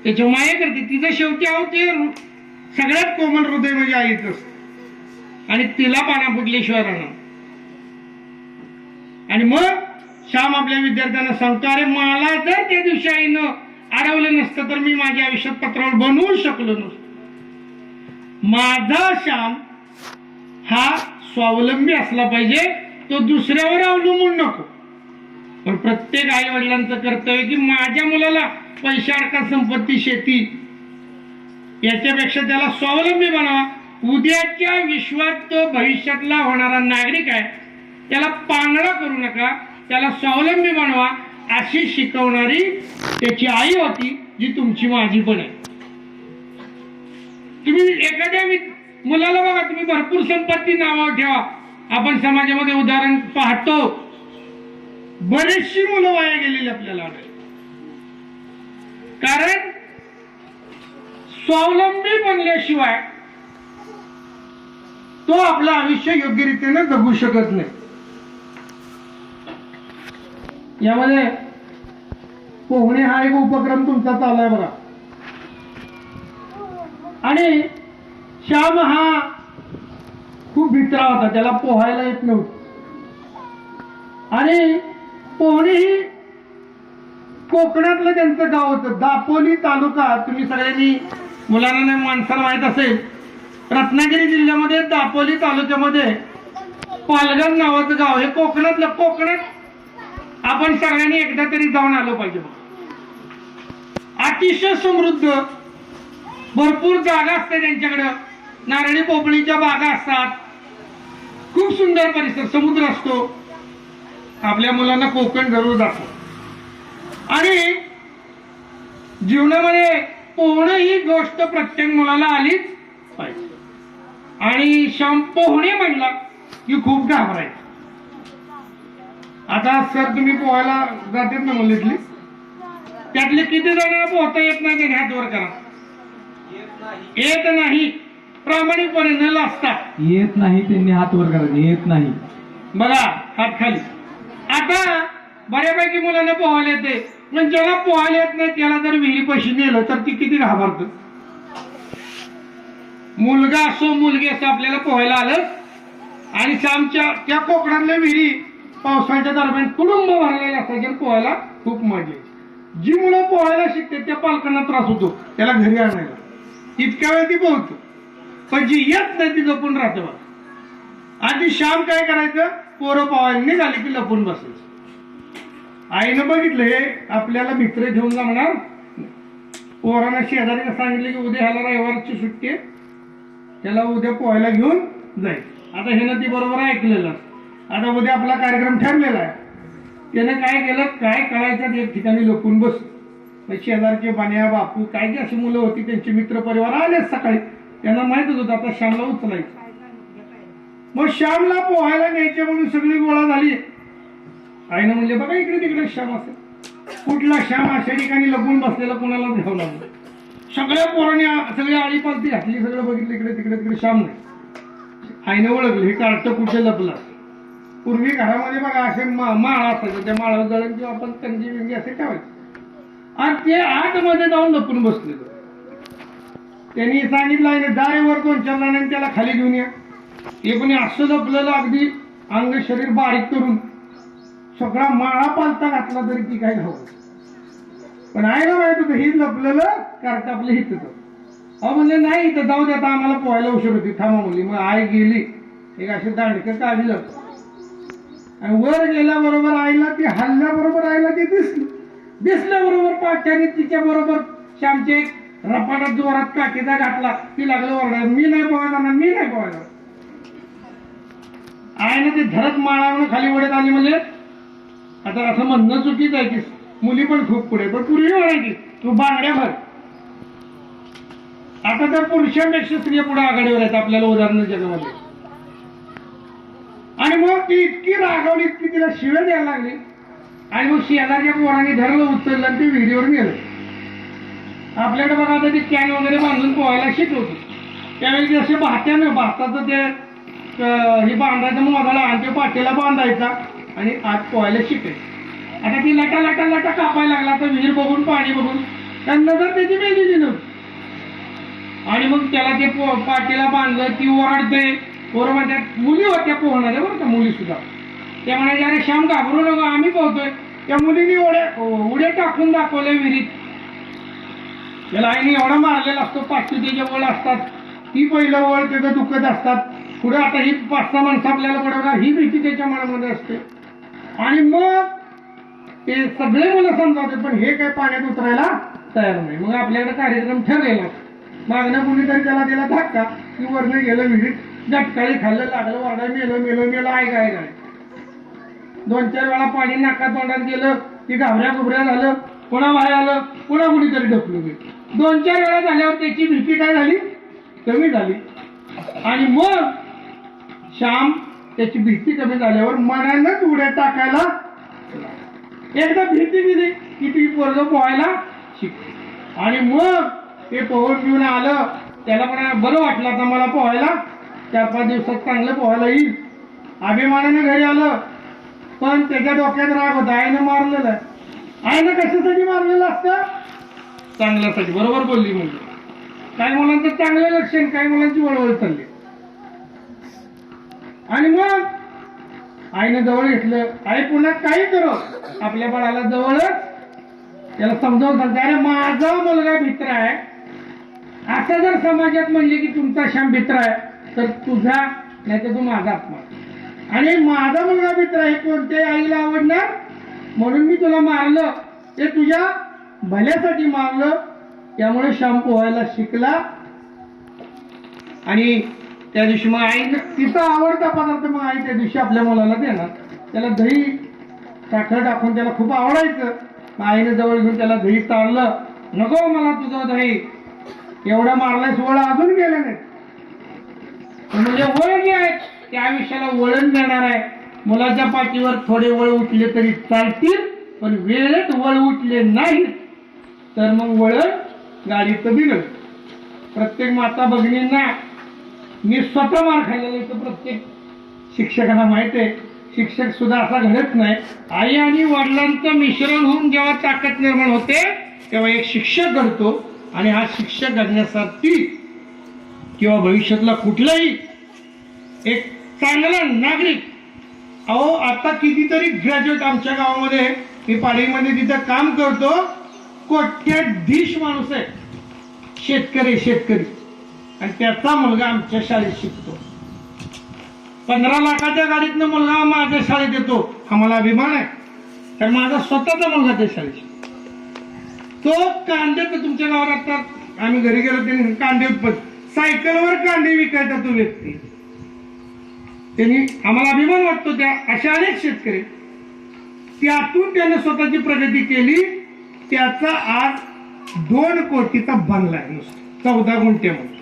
त्याची माया करते. तिचं शेवटी आहो ते सगळ्यात कोमल हृदय म्हणजे आईच असतं, आणि तिला पाना फुटल्याशिवाय राहणार. आणि मग श्याम आपल्या विद्यार्थ्यांना सांगतो, अरे मला जर त्या दिवशी आईनं अडवलं नसतं तर मी माझ्या आयुष्यात पत्रावर बनवू शकलो नसतो. माझा श्याम हा स्वावलंबी असला पाहिजे, तो दुसऱ्यावर अवलंबून नको. पण प्रत्येक आई वडिलांचं कर्तव्य की माझ्या मुलाला पैशा, अडका, संपत्ती, शेती याच्यापेक्षा त्याला स्वावलंबी बनवा. उद्याच्या विश्वात तो भविष्यातला होणारा नागरिक आहे, त्याला पांगडा करू नका, त्याला स्वावलंबी बनवा. अशी शिकवणारी त्याची आई होती, जी तुमची माझी पण आहे. तुम्ही एखाद्या मुलाला बघा, तुम्ही भरपूर संपत्ती नावावर ठेवा, आपण समाजामध्ये उदाहरण पाहतो, बरेचशी मुलं वाया गेलेली आपल्याला आढळली. कारण स्वावलंबी बनल्याशिवाय तो आपलं आयुष्य योग्यरीतीने जगू शकत नाही. यामध्ये पोहणे हा एक उपक्रम तुमचा चालू आहे बघा. आणि श्याम हा खूप भित्रा होता, त्याला पोहायला येत नव्हतं. आणि पोहणे ही कोकणातलं त्यांचं गाव होतं, दापोली तालुका. तुम्ही सगळ्यांनी, मुलांना नाही माणसाला माहित असेल, रत्नागिरी जिल्ह्यामध्ये दापोली तालुक्यामध्ये पालघर नावाचं गाव हे कोकणातलं. कोकणात आपण सगळ्यांनी एकदा तरी जाऊन आलो पाहिजे. अतिशय समृद्ध, भरपूर जागा असते त्यांच्याकडं, नारळी पोपळीच्या बागा असतात, खूप सुंदर परिसर, समुद्र असतो. आपल्या मुलांना कोकण जरूर दाखव. आणि जीवनामध्ये पोहणं ही गोष्ट प्रत्येक मुलाला आलीच पाहिजे. आणि श्याम पोहणे म्हणला की खूप घाबरायचं. आता सर तुम्ही पोहायला जातात ना मुलीतली, त्यातले किती जणांना पोहता येत नाही ते हात वर करा. येत नाही, प्रामाणिकपणे न लाजता. येत नाही त्यांनी हात वर करायचे. येत नाही बघा, हात खाली. आता बऱ्यापैकी मुलांना पोहायला येते, पण ज्याला पोहायला येत नाही त्याला जर विहिरी पैसे नेलं तर ती किती घाबरत. मुलगा असो मुलगी असो, आपल्याला पोहायला आलं. आणि आमच्या त्या कोकणातल्या विहिरी पावसाळ्याच्या दरम्यान कुटुंब भरलेले असायचे, पोहायला खूप मजा यायची. जी मुलं पोहायला शिकते त्या पालकांना त्रास होतो त्याला घरी आणायला, इतक्या वेळ ती पोहतो. पण जी येत नाही ती जपून राहते बघ. आधी श्याम काय करायचं, पोरं पोहायला निघाली की लपून बसायचं. आईनं बघितलं हे आपल्याला मित्र घेऊन जमणार. पोरांना शेजारीने सांगितलं की उद्या ह्याला रविवारची सुट्टी आहे, त्याला उद्या पोहायला घेऊन जाईल. आता ह्यानं ती बरोबर ऐकलेलं. आता उद्या आपला कार्यक्रम ठरलेला आहे. त्याने काय केलं, काय कळायचं एक ठिकाणी लपून बस. शेजारचे बान्या, बापू, काय जी अशी मुलं होती त्यांचे मित्र परिवार आलेच सकाळी. त्यांना माहितच होतं आता श्यामला उचलायचं. मग श्यामला पोहायला न्यायचे म्हणून सगळी गोळा झाली. आईनं म्हणजे बघा इकडे तिकडे श्याम असेल, कुठला श्याम अशा ठिकाणी लपून बसलेला कोणाला घ्यावं लागलं. सगळ्या पोरांनी सगळी आळी पालती घातली, सगळं बघितलं इकडे तिकडे, तिकडे श्याम नाही. आईनं ओळखलं हे कार्ट कुठे लपलं. पूर्वी घरामध्ये बघा असे माळा असायचं, त्या माळावर जळण किंवा आपण कंगी विंगी असे ठेवायचे. आणि ते आतमध्ये जाऊन लपून बसले. त्यांनी सांगितलं आहे दारेवर 2-4 जणांनी त्याला खाली घेऊन या. हे पण असं लपलेलं अगदी अंग शरीर बारीक करून सगळा माळा पालता घातला तरी ती काय घाव. पण आईला माहित होतं ही लपलेलं कार्ट आपलं हित. अहो म्हणजे नाही इथं जाऊ देता, आम्हाला पोहायला उशीर होती, थांबा मुली. मग आई गेली, एक असे दांडकं काढलं आणि वर गेल्याबरोबर आईला ती हल्ल्याबरोबर आईला ती दिसल्याबरोबर पाठ्याने तिच्या बरोबर श्यामचे रपाटात जोरात काठीचा घातला. ती लागलं ओरडायला, मी नाही पोहायला, मी नाही पोहायला. आईने ते धरत माळावरून खाली वडत आली. म्हणजे आता असं म्हणणं चुकीच आहे की मुली पण खूप पुढे, पण पूर्वी म्हणायची तू बांगड्या भर. आता तर पुरुषांपेक्षा स्त्रिया पुढे आघाडीवर आहेत आपल्याला उदाहरण जगामध्ये. आणि मग ती इतकी रागवली, इतकी तिला शिव्या द्यायला लागली. आणि मग शेजारच्या पोराने धरलं, उचललं आणि ते विहिरीवर नेलं. आपल्याकडे बघा आता ते कॅन वगैरे बांधून पोहायला शिकवतो. त्यावेळी ते असे भात्यानं भाताचं ते हे बांधायचं मोदाला आणि ते पाठीला बांधायचा आणि आत पोहायला शिकायचं. आता ती लटा लटा लटा कापायला लागला, तर विहीर बघून पाणी बघून त्या नजर त्याची वेगळी नव्हती. आणि मग त्याला ते पाठीला बांधलं, ती ओरडते. पोरं म्हणतात, मुली होत्या पोहणाऱ्या बरं का, मुली सुद्धा. त्या म्हणायचे, अरे श्याम घाबरू नको, आम्ही पोहतोय. त्या मुलींनी उड्या टाकून दाखवल्या विहिरीत. त्याला आईने एवढा मारलेला असतो, 500 त्याच्या वळ असतात, ती पहिलं वळ त्याचं दुखत असतात. पुढे आता ही 5-6 माणसं आपल्याला पडवणार, ही भीती त्याच्या मनामध्ये असते. आणि मग ते सगळे मला समजावते, पण हे काय पाण्यात उतरायला तयार नाही. मग आपल्याकडे कार्यक्रम ठरलेला, मागणं कुणीतरी त्याला दिला धक्का की वरनं गेलं विहिरीत, झटकाळी खाल्लं, लागलं वाडा, मेलं आय काय 2-4 वेळा पाणी नाका तोंडात गेलं की घाबऱ्या झालं, पुन्हा बाहेर आलं, पुन्हा कुणीतरी ढकलू गेलं. 2-4 वेळा झाल्यावर त्याची भीती काय झाली, कमी झाली. आणि मग श्याम त्याची भीती कमी झाल्यावर मनानंच उड्या टाकायला. एकदा भीती दिली की ती पोरगं पोहायला शिकली. आणि मग ते पोहून घेऊन आलं, त्याला पण बरं वाटलं, आता मला पोहायला 4-5 दिवसात चांगलं पोहायला येईल. अभिमानानं घरी आलं, पण त्याच्या डोक्यात राग होता, आईनं मारलेलं आहे. आईनं कशासाठी मारलेलं असतं, चांगल्यासाठी. बरोबर बोलली मुलगी. काही मुलांचं चांगलं लक्षण, काही मुलांची वळवळ चालली. आणि मग आईनं जवळ घेतलं. आई पुन्हा काही करो आपल्या बाळाला जवळच त्याला समजावून सांगते, अरे माझा मुलगा भित्र आहे. असं जर समाजात म्हणले की तुमचा श्याम भित्र आहे, तर तुझा नाही तर तू माझा अपमान. आणि माझा मुलगा भित्र आहे, कोणत्याही आईला आवडणार, म्हणून मी तुला मारलं, ते तुझ्या भल्यासाठी मारलं. त्यामुळे श्याम पोहायला शिकला. आणि त्या दिवशी मग आई, तिचा आवडता पदार्थ मग आई त्या दिवशी आपल्या मुलाला देणार. त्याला दही साखर टाकून, त्याला खूप आवडायचं. मग आईने जवळ घेऊन त्याला दही चाललं. नको मला तुझं दही, एवढा मारलाय, वळ अजून गेलं नाही. म्हणजे वळ जे आहे त्या आयुष्याला वळण देणार आहे. मुलाच्या पाठीवर थोडे वळ उठले तरी चालतील, पण वेळेत वळ उठले नाही तर मग वळण गाडीचं बिघडलं. प्रत्येक माता भगिनींना मी स्वतः मार खाल्लेला इथं प्रत्येक शिक्षकांना माहित आहे. शिक्षक सुद्धा असा घडत नाही. आई आणि वडिलांचं मिश्रण होऊन जेव्हा ताकद निर्माण होते तेव्हा एक शिक्षक घडतो. आणि हा शिक्षक घडण्यासाठी किंवा भविष्यातला कुठलाही एक चांगला नागरिक, अहो आता कितीतरी ग्रॅज्युएट आमच्या गावामध्ये, मी पाडळीमध्ये तिथं काम करतो, कोट्याधीश माणूस आहे, शेतकरी, आणि त्याचा मुलगा आमच्या शाळेत शिकतो. 15 लाखाच्या गाडीतनं मुलगा माझ्या शाळेत येतो, हा मला अभिमान आहे. कारण माझा स्वतःचा मुलगा त्या शाळेत शिकतो. तो कांदे, तर तुमच्या गावात आता आम्ही घरी गेलो त्यांनी कांदे उत्पन्न, सायकलवर कांदे विकायचा तो व्यक्ती. त्यांनी आम्हाला अभिमान वाटतो त्या अशा अनेक शेतकरी, त्यातून त्याने स्वतःची प्रगती केली. त्याचा आज 2 कोटीचा बंगला आहे नुसतं 14 गुंठ्यामध्ये.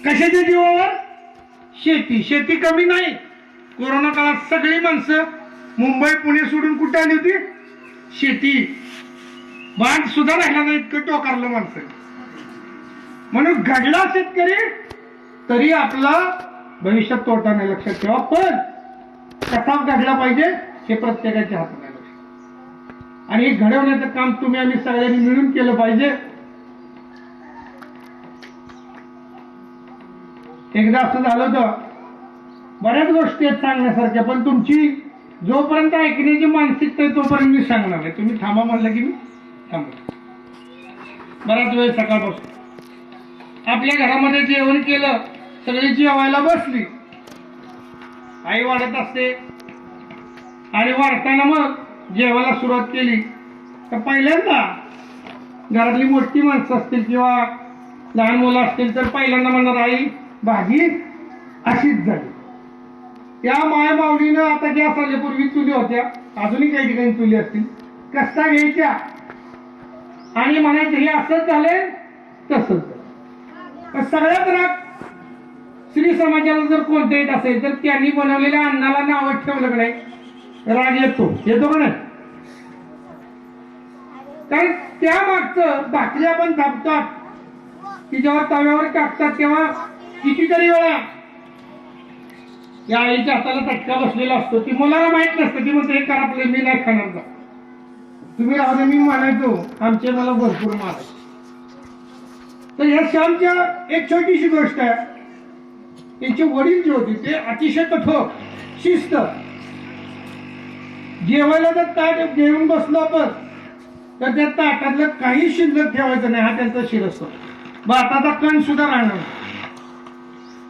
कशाच्या जीवावर, शेती कमी नाही. कोरोना काळात सगळी माणसं मुंबई पुणे सोडून कुठे आली होती, शेती. बांध सुद्धा राहिला नाही, इतकं टोकारलं माणसं. म्हणून घडला शेतकरी तरी आपला भविष्यात तोटा नाही, लक्षात ठेवा. पण कसा घडला पाहिजे हे प्रत्येकाच्या हातात आहे. आणि हे घडवण्याचं काम तुम्ही आम्ही सगळ्यांनी मिळून केलं पाहिजे. एकदा असं झालं होतं, बऱ्याच गोष्टी आहेत सांगण्यासारख्या, पण तुमची जोपर्यंत ऐकण्याची मानसिकता आहे तोपर्यंत मी सांगणार आहे. तुम्ही थांबा म्हणलं की मी थांबतो. बराच वेळ सकाळपासून आपल्या घरामध्ये जेवण केलं, सगळी जेवायला बसली, आई वाढत असते. आणि वाढताना मग जेवायला सुरुवात केली तर पहिल्यांदा घरातली मोठी माणसं असतील किंवा लहान मुलं असतील तर पहिल्यांदा म्हणणार, आई भाजी अशीच झाली. त्या माय माऊलीनं आता गॅस आल्यापूर्वी चुली होत्या, अजूनही काही ठिकाणी चुली असतील, कष्टा घ्यायच्या आणि म्हणायचं हे असंच झालंय तसंच झालं. सगळ्यात राग स्त्री समाजाला जर कोणतं येत असेल तर त्यांनी बनवलेल्या अन्नाला नाव ठेवलं का नाही, राग येतो का नाही? कारण त्या मागचं भाकरी आपण दाबतात तिच्यावर तव्यावर टाकतात तेव्हा कितीतरी वेळा या आईच्या हाताला चटका बसलेला असतो. ती मुलाला माहित नसतं, ती म्हणते हे करापले मी नाही खाणार का, तुम्ही राहू दे. मी म्हणायचो आमचे मला भरपूर मारायचे. तर या श्यामच्या एक छोटीशी गोष्ट आहे. त्यांचे वडील जे होते ते अतिशय कठोर शिस्त. जेवायला जर ताट घेऊन बसलो आपण तर त्या ताटातलं काही शिल्लक ठेवायचं नाही, हा त्यांचा शिरस्ता. भाताचा कण सुद्धा राहणार नाही.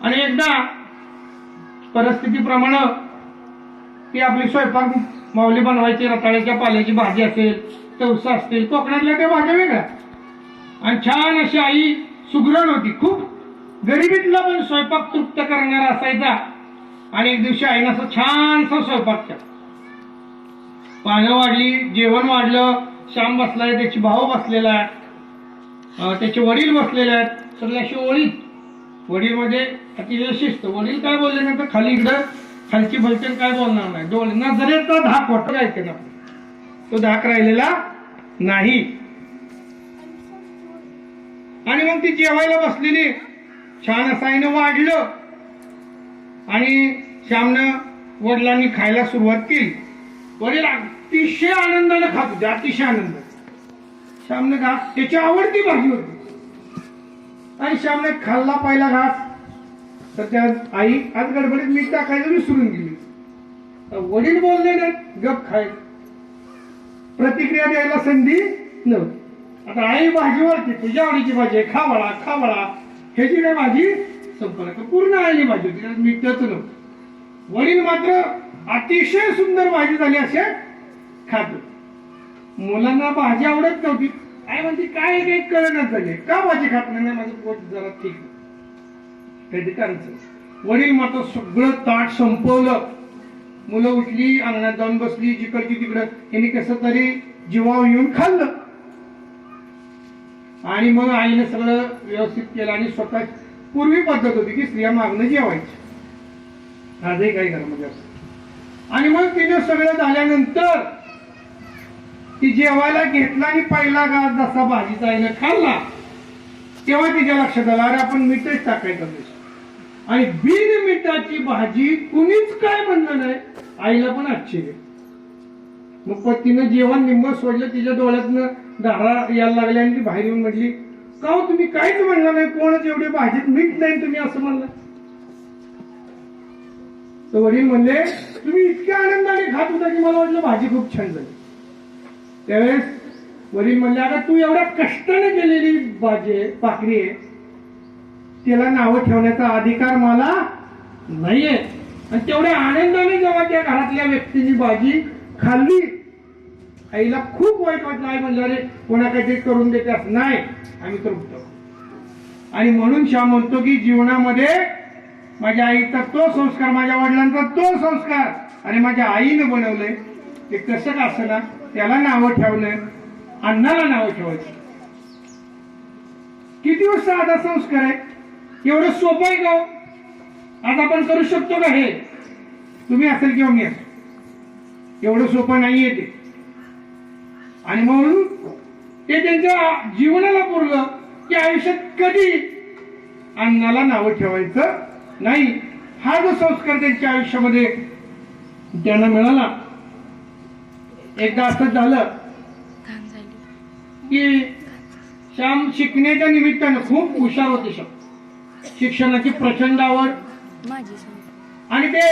आणि एकदा परिस्थितीप्रमाणे ती आपली स्वयंपाक माऊली बनवायची, रताळ्याच्या पाल्याची भाजी असेल, तवसा असतील, कोकणातल्या त्या भाज्या वेगळ्या. आणि छान अशी आई सुगरण होती. खूप गरिबीतला पण स्वयंपाक तृप्त करणारा असायचा. आणि एक दिवशी आईनं असं छानसा स्वयंपाक केला. पानं वाढली, जेवण वाढलं. श्याम बसलाय, त्याची भाऊ बसलेला आहे, त्याचे वडील बसलेले आहेत. सगळे अशी ओळीत. वडील म्हणजे अतिशय शिस्त. वडील काय बोलले नंतर खाली इकडं खालची भलचण काय बोलणार नाही. डोळे नजरेचा धाक वाटत जायचे ना, तो धाक राहिलेला नाही. आणि मग ती जेवायला बसलेली. छान असं आईनं वाढलं आणि श्यामनं वडिलांनी खायला सुरुवात केली. वडील अतिशय आनंदाने खात होते, अतिशय आनंद. श्यामने घास, त्याची आवडती भाजी होती. आणि श्यामने खाल्ला पहिला घास तर त्या आई आज गडबडीत मीठ टाकायचं विसरून गेली. वडील बोलले ना गप खाय, प्रतिक्रिया द्यायला संधी नव्हती. आता आई भाजीवरती तुझ्या आवडीची भाजी आहे, खा बाळा खा बाळा. ह्याची काय भाजी संपला पूर्ण आईची भाजी होती, त्यात मीठच नव्हतं. वडील मात्र अतिशय सुंदर भाजी झाली असे खात. मुलांना भाजी आवडत नव्हती. आई म्हणते काय काही कळणच झाले, का भाजी खात नाही? माझं पोट जरा ठीक कधी करायचं. वडील मात्र सगळं ताट संपवलं. मुलं उठली, अंगणात जाऊन बसली, जिकडची तिकडं. यांनी कसं तरी जीवावर येऊन खाल्लं. आणि मग आईने सगळं व्यवस्थित केलं. आणि स्वतः पूर्वी पद्धत होती की स्त्रिया मागणं जेवायची, आजही काही घरामध्ये असतं. आणि मग तिने सगळं झाल्यानंतर ती जेवायला घेतला आणि पहिला घास जसा भाजीचा आईने खाल्ला तेव्हा तिच्या लक्षात आलं अरे आपण मीठच टाकायचं. आणि बिन मिठाची भाजी कुणीच काय म्हणलं नाही. आईला पण आश्चर्य. मग पत्नीनं जेवण निम्म सोडलं, तिच्या डोळ्यातनं धारा यायला लागल्या आणि ती बाहेर येऊन म्हटली का हो तुम्ही काहीच म्हणलं नाही, कोणच एवढी भाजीत मीठ नाही तुम्ही असं म्हणलं. तर वडील म्हणले तुम्ही इतक्या आनंदाने खात होता की मला वाटलं भाजी खूप छान झाली. त्यावेळेस वडील म्हणले अगं तू एवढ्या कष्टाने केलेली भाकरी आहे, त्याला नावं ठेवण्याचा अधिकार मला नाहीये. आणि तेवढ्या आनंदाने जेव्हा त्या घरातल्या व्यक्तींनी भाजी खाल्ली आईला खूप वाईट वाटलं. आई म्हणलं अरे कोणा काहीतरी करून देते असं नाही, आम्ही तर उठतो. आणि म्हणून श्याम म्हणतो की जीवनामध्ये माझ्या आईचा तो संस्कार, माझ्या वडिलांचा तो संस्कार आणि माझ्या आईनं बनवलंय ते कसं का असं ना, त्याला नावं ठेवलंय, अन्नाला नावं ठेवायचं. किती वर्ष साधा संस्कार आहे, एवढं सोपं आहे का? आज आपण करू शकतो का हे? तुम्ही असेल किंवा मी असेल, एवढं सोपं नाहीये ते. आणि म्हणून ते त्यांच्या जीवनाला पुरलं की आयुष्यात कधी अन्नाला नावं ठेवायचं नाही. हा जो संस्कार त्यांच्या आयुष्यामध्ये त्यांना मिळाला. एकदा असं झालं की श्याम शिकण्याच्या निमित्तानं खूप हुशार होते. शिक्षणाची प्रचंड आवड. आणि ते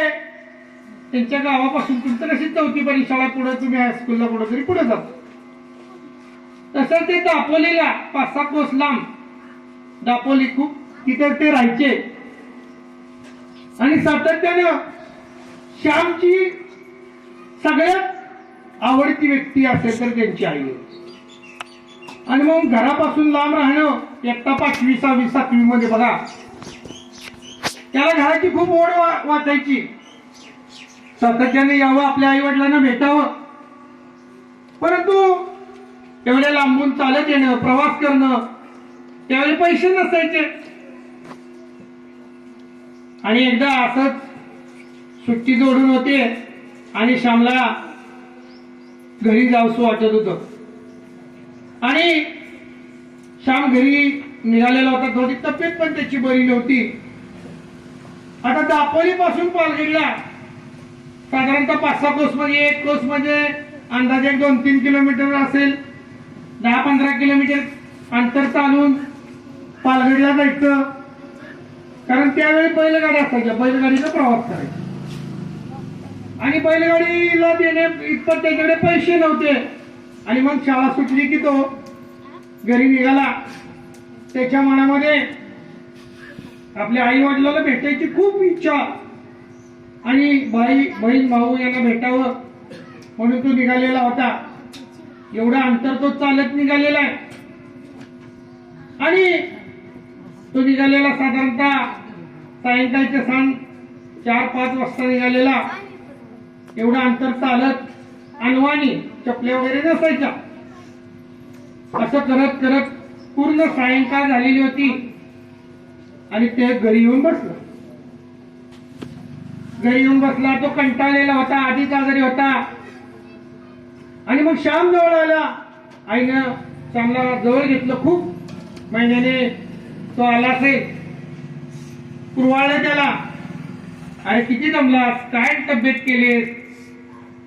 त्यांच्या गावापासून तुमचं कशी 4थी परीक्षाला पुढे तुम्ही हायस्कूलला पुढे तरी पुढे जातो, तसं ते दापोलीला 5-7 कोस लांब दापोली खूप तिथे ते राहायचे. आणि सातत्यानं श्यामची सगळ्यात आवडती व्यक्ती असेल तर त्यांची आई होती. आणि मग घरापासून लांब राहणं, एकटा 5वी 6वी 7वी मध्ये बघा, त्याला घराची खूप ओढ वाटायची. सातत्याने यावं, आपल्या आई वडिलांना भेटावं. परंतु एवढ्या लांबून चालत येणं, प्रवास करणं, त्यावेळी पैसे नसायचे. आणि एकदा असंच सुट्टी जोडून होते आणि श्यामला घरी जावंसं वाटत होतं आणि श्याम घरी निघालेला होता. थोडी तब्येत पण त्याची बरी नव्हती. आता दापोली पासून पालघरला साधारणतः 5-6 कोस म्हणजे, एक कोस म्हणजे अंदाजे 2-3 किलोमीटर असेल. 10-15 किलोमीटर अंतर चालून पालघरला जायचं, कारण त्यावेळी बैलगाड्या असायच्या, बैलगाडीचा प्रवास करायचा आणि बैलगाडीला देणे इतपत त्याच्याकडे पैसे नव्हते. आणि मग शाळा सुटली की तो घरी निघाला. त्याच्या मनामध्ये आपल्या आई वडिलांना भेटायची खूप इच्छा आणि बहीण भाऊ यांना भेटावं म्हणून तो निघालेला होता. एवढा अंतर तो चालत निघालेला आहे आणि तो निघालेला साधारणतः सायंकाळच्या 4-5 वाजता निघालेला. एवढं अंतर चालत अनवाणी, चपल्या वगैरे नसायच्या. असं करत करत पूर्ण सायंकाळ झालेली होती आणि ते घरी येऊन बसला. घरी येऊन बसला, तो कंटाळलेला होता, आधीच आजारी होता. आणि मग श्याम जवळ आला. आईनं श्यामला जवळ घेतलं. खूप महिन्याने तो आला असेल. कुरवाळलं त्याला, अरे किती दमलास, काय तब्येत केलीस.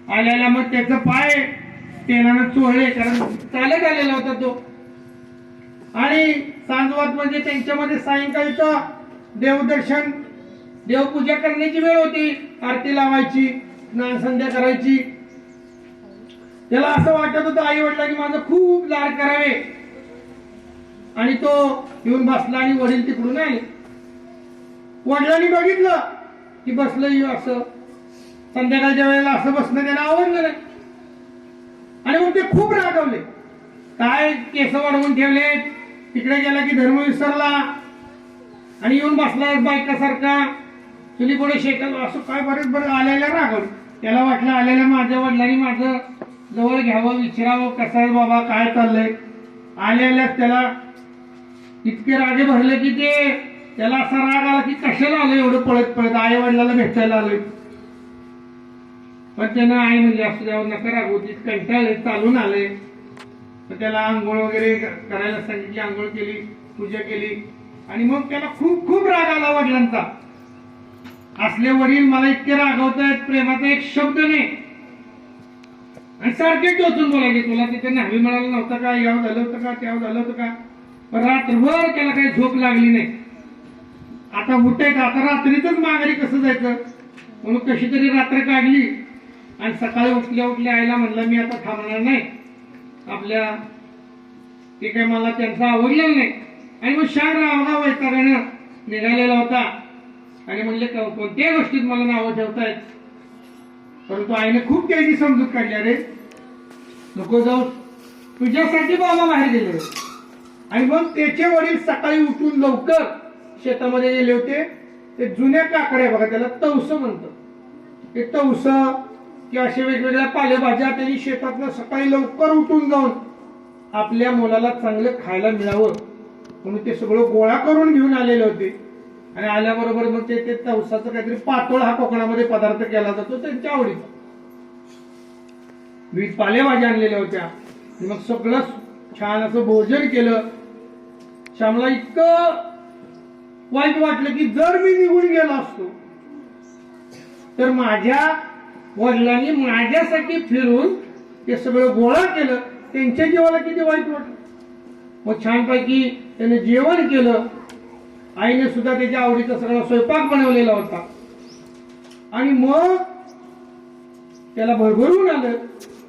आल्याला मग त्याचं पाय तेलानं चोळले, कारण चालत आलेला होता तो. आणि सांजवात म्हणजे त्यांच्यामध्ये सायंकाळीचं देवदर्शन, देवपूजा करण्याची वेळ होती. आरती लावायची, स्नान संध्या करायची. त्याला असं वाटत होतं आई वडिलांनी माझं खूप लाड करावे. आणि तो येऊन बसला आणि वडील तिकडून आले. वडिलांनी बघितलं की बसलं असं संध्याकाळच्या वेळेला असं बसणं त्यांना आवडलं नाही आणि मग ते खूप रागवले. काय केस वाढवून ठेवले, तिकडे गेला की धर्म विसरला आणि येऊन बसला बायकासारखा चुली पुढे शेकल, असं काय बरं आलेल्या रागवलं. त्याला वाटलं आलेल्या माझ्या वडिलांनी माझं जवळ घ्यावं, विचारावं कसं आहे बाबा, काय चाललंय. आलेल्याच त्याला इतके रागे भरले की ते त्याला असा राग आला की कशाला आलं एवढं पळत पळत, आई वडिलांना भेटायला आलोय. पण त्यानं आई म्हणजे असं त्यावर नका रागवू, कंटाळले, चालून आले. त्याला आंघोळ वगैरे करायला सांगितली, आंघोळ केली, पूजा केली आणि मग त्याला खूप खूप राग आला वडिलांचा. असले वडील मला इतके रागवतायत, प्रेमाचा एक शब्द नाही. आणि सारखे टोचून बोलायचे, तुला तिथे न्हावी मिळाला नव्हता का, यावं झालं होतं का, त्यावं झालं होतं का. पण रात्रभर त्याला काही झोप लागली नाही. आता उठायचं, आता रात्रीच माघारी कसं जायचं म्हणून कशी तरी रात्र काढली आणि सकाळी उठल्या उठल्या आईला म्हणलं मी आता थांबणार नाही. आपल्या ते काही मला त्यांचं आवडलेलं नाही. आणि मग शान रावला वैतागानं निघालेला होता आणि म्हणले कोणत्याही गोष्टीत मला नावं ठेवतायत. परंतु आईने खूप त्याची समजूत काढली, अरे नको जाऊ, तुझ्यासाठी बाबा बाहेर गेले. आणि मग त्याचे वडील सकाळी उठून लवकर शेतामध्ये गेले होते. ते जुन्या काकड्या बघा, त्याला तवस म्हणतात, ते तवस किंवा अशा वेगवेगळ्या पालेभाज्या त्यांनी शेतातनं सकाळी लवकर उठून जाऊन आपल्या मुलाला चांगलं खायला मिळावं म्हणून ते सगळं गोळा करून घेऊन आलेले होते. आणि आल्याबरोबर मग ते तवसाचं काहीतरी पातोळ हा कोकणामध्ये पदार्थ केला जातो त्यांच्या आवडीचा. विविध पालेभाज्या आणलेल्या होत्या. मग सगळं छान असं भोजन केलं. श्यामला इतकं वाईट वाटलं की जर मी निघून गेलो असतो तर माझ्या वडिलांनी माझ्यासाठी फिरून ते सगळं गोळा केलं, त्यांच्या जीवाला किती वाईट वाटलं. मग छानपैकी त्याने जेवण केलं. आईने सुद्धा त्याच्या आवडीचा सगळा स्वयंपाक बनवलेला होता. आणि मग त्याला भरभरून आलं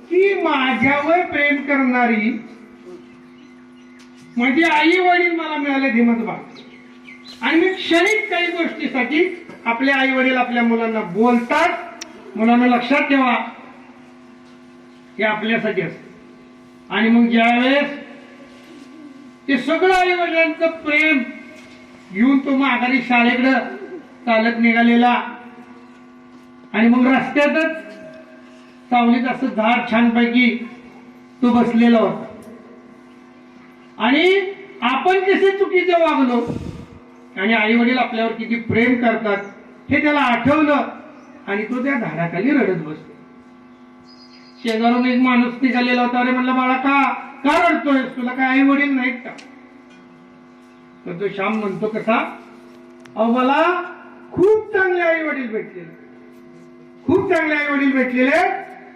की माझ्यावर प्रेम करणारी माझी आई वडील मला मिळाले धीमत भाग. आणि मी क्षणिक काही गोष्टीसाठी आपले आई वडील आपल्या मुलांना बोलतात. मुलांना लक्षात ठेवा हे आपल्यासाठी असतं. आणि मग ज्यावेळेस ते सगळं आई वडिलांचं प्रेम घेऊन तो माघारी शाळेकडे चालत निघालेला. आणि मग रस्त्यातच सावलीत असं झाड छानपैकी तो बसलेला होता. आणि आपण कसे चुकीचे वागलो आणि आई वडील आपल्यावर किती प्रेम करतात हे त्याला आठवलं आणि तो त्या झाडाखाली रडत बसतो. शेजारून एक माणूस निघालेला होता. अरे म्हणलं, बाळा का रडतोय, तुला काय आई वडील नाहीत का? तर तो श्याम म्हणतो, कसा, अहो मला खूप चांगले आई वडील भेटलेले, खूप चांगले आई वडील भेटलेले,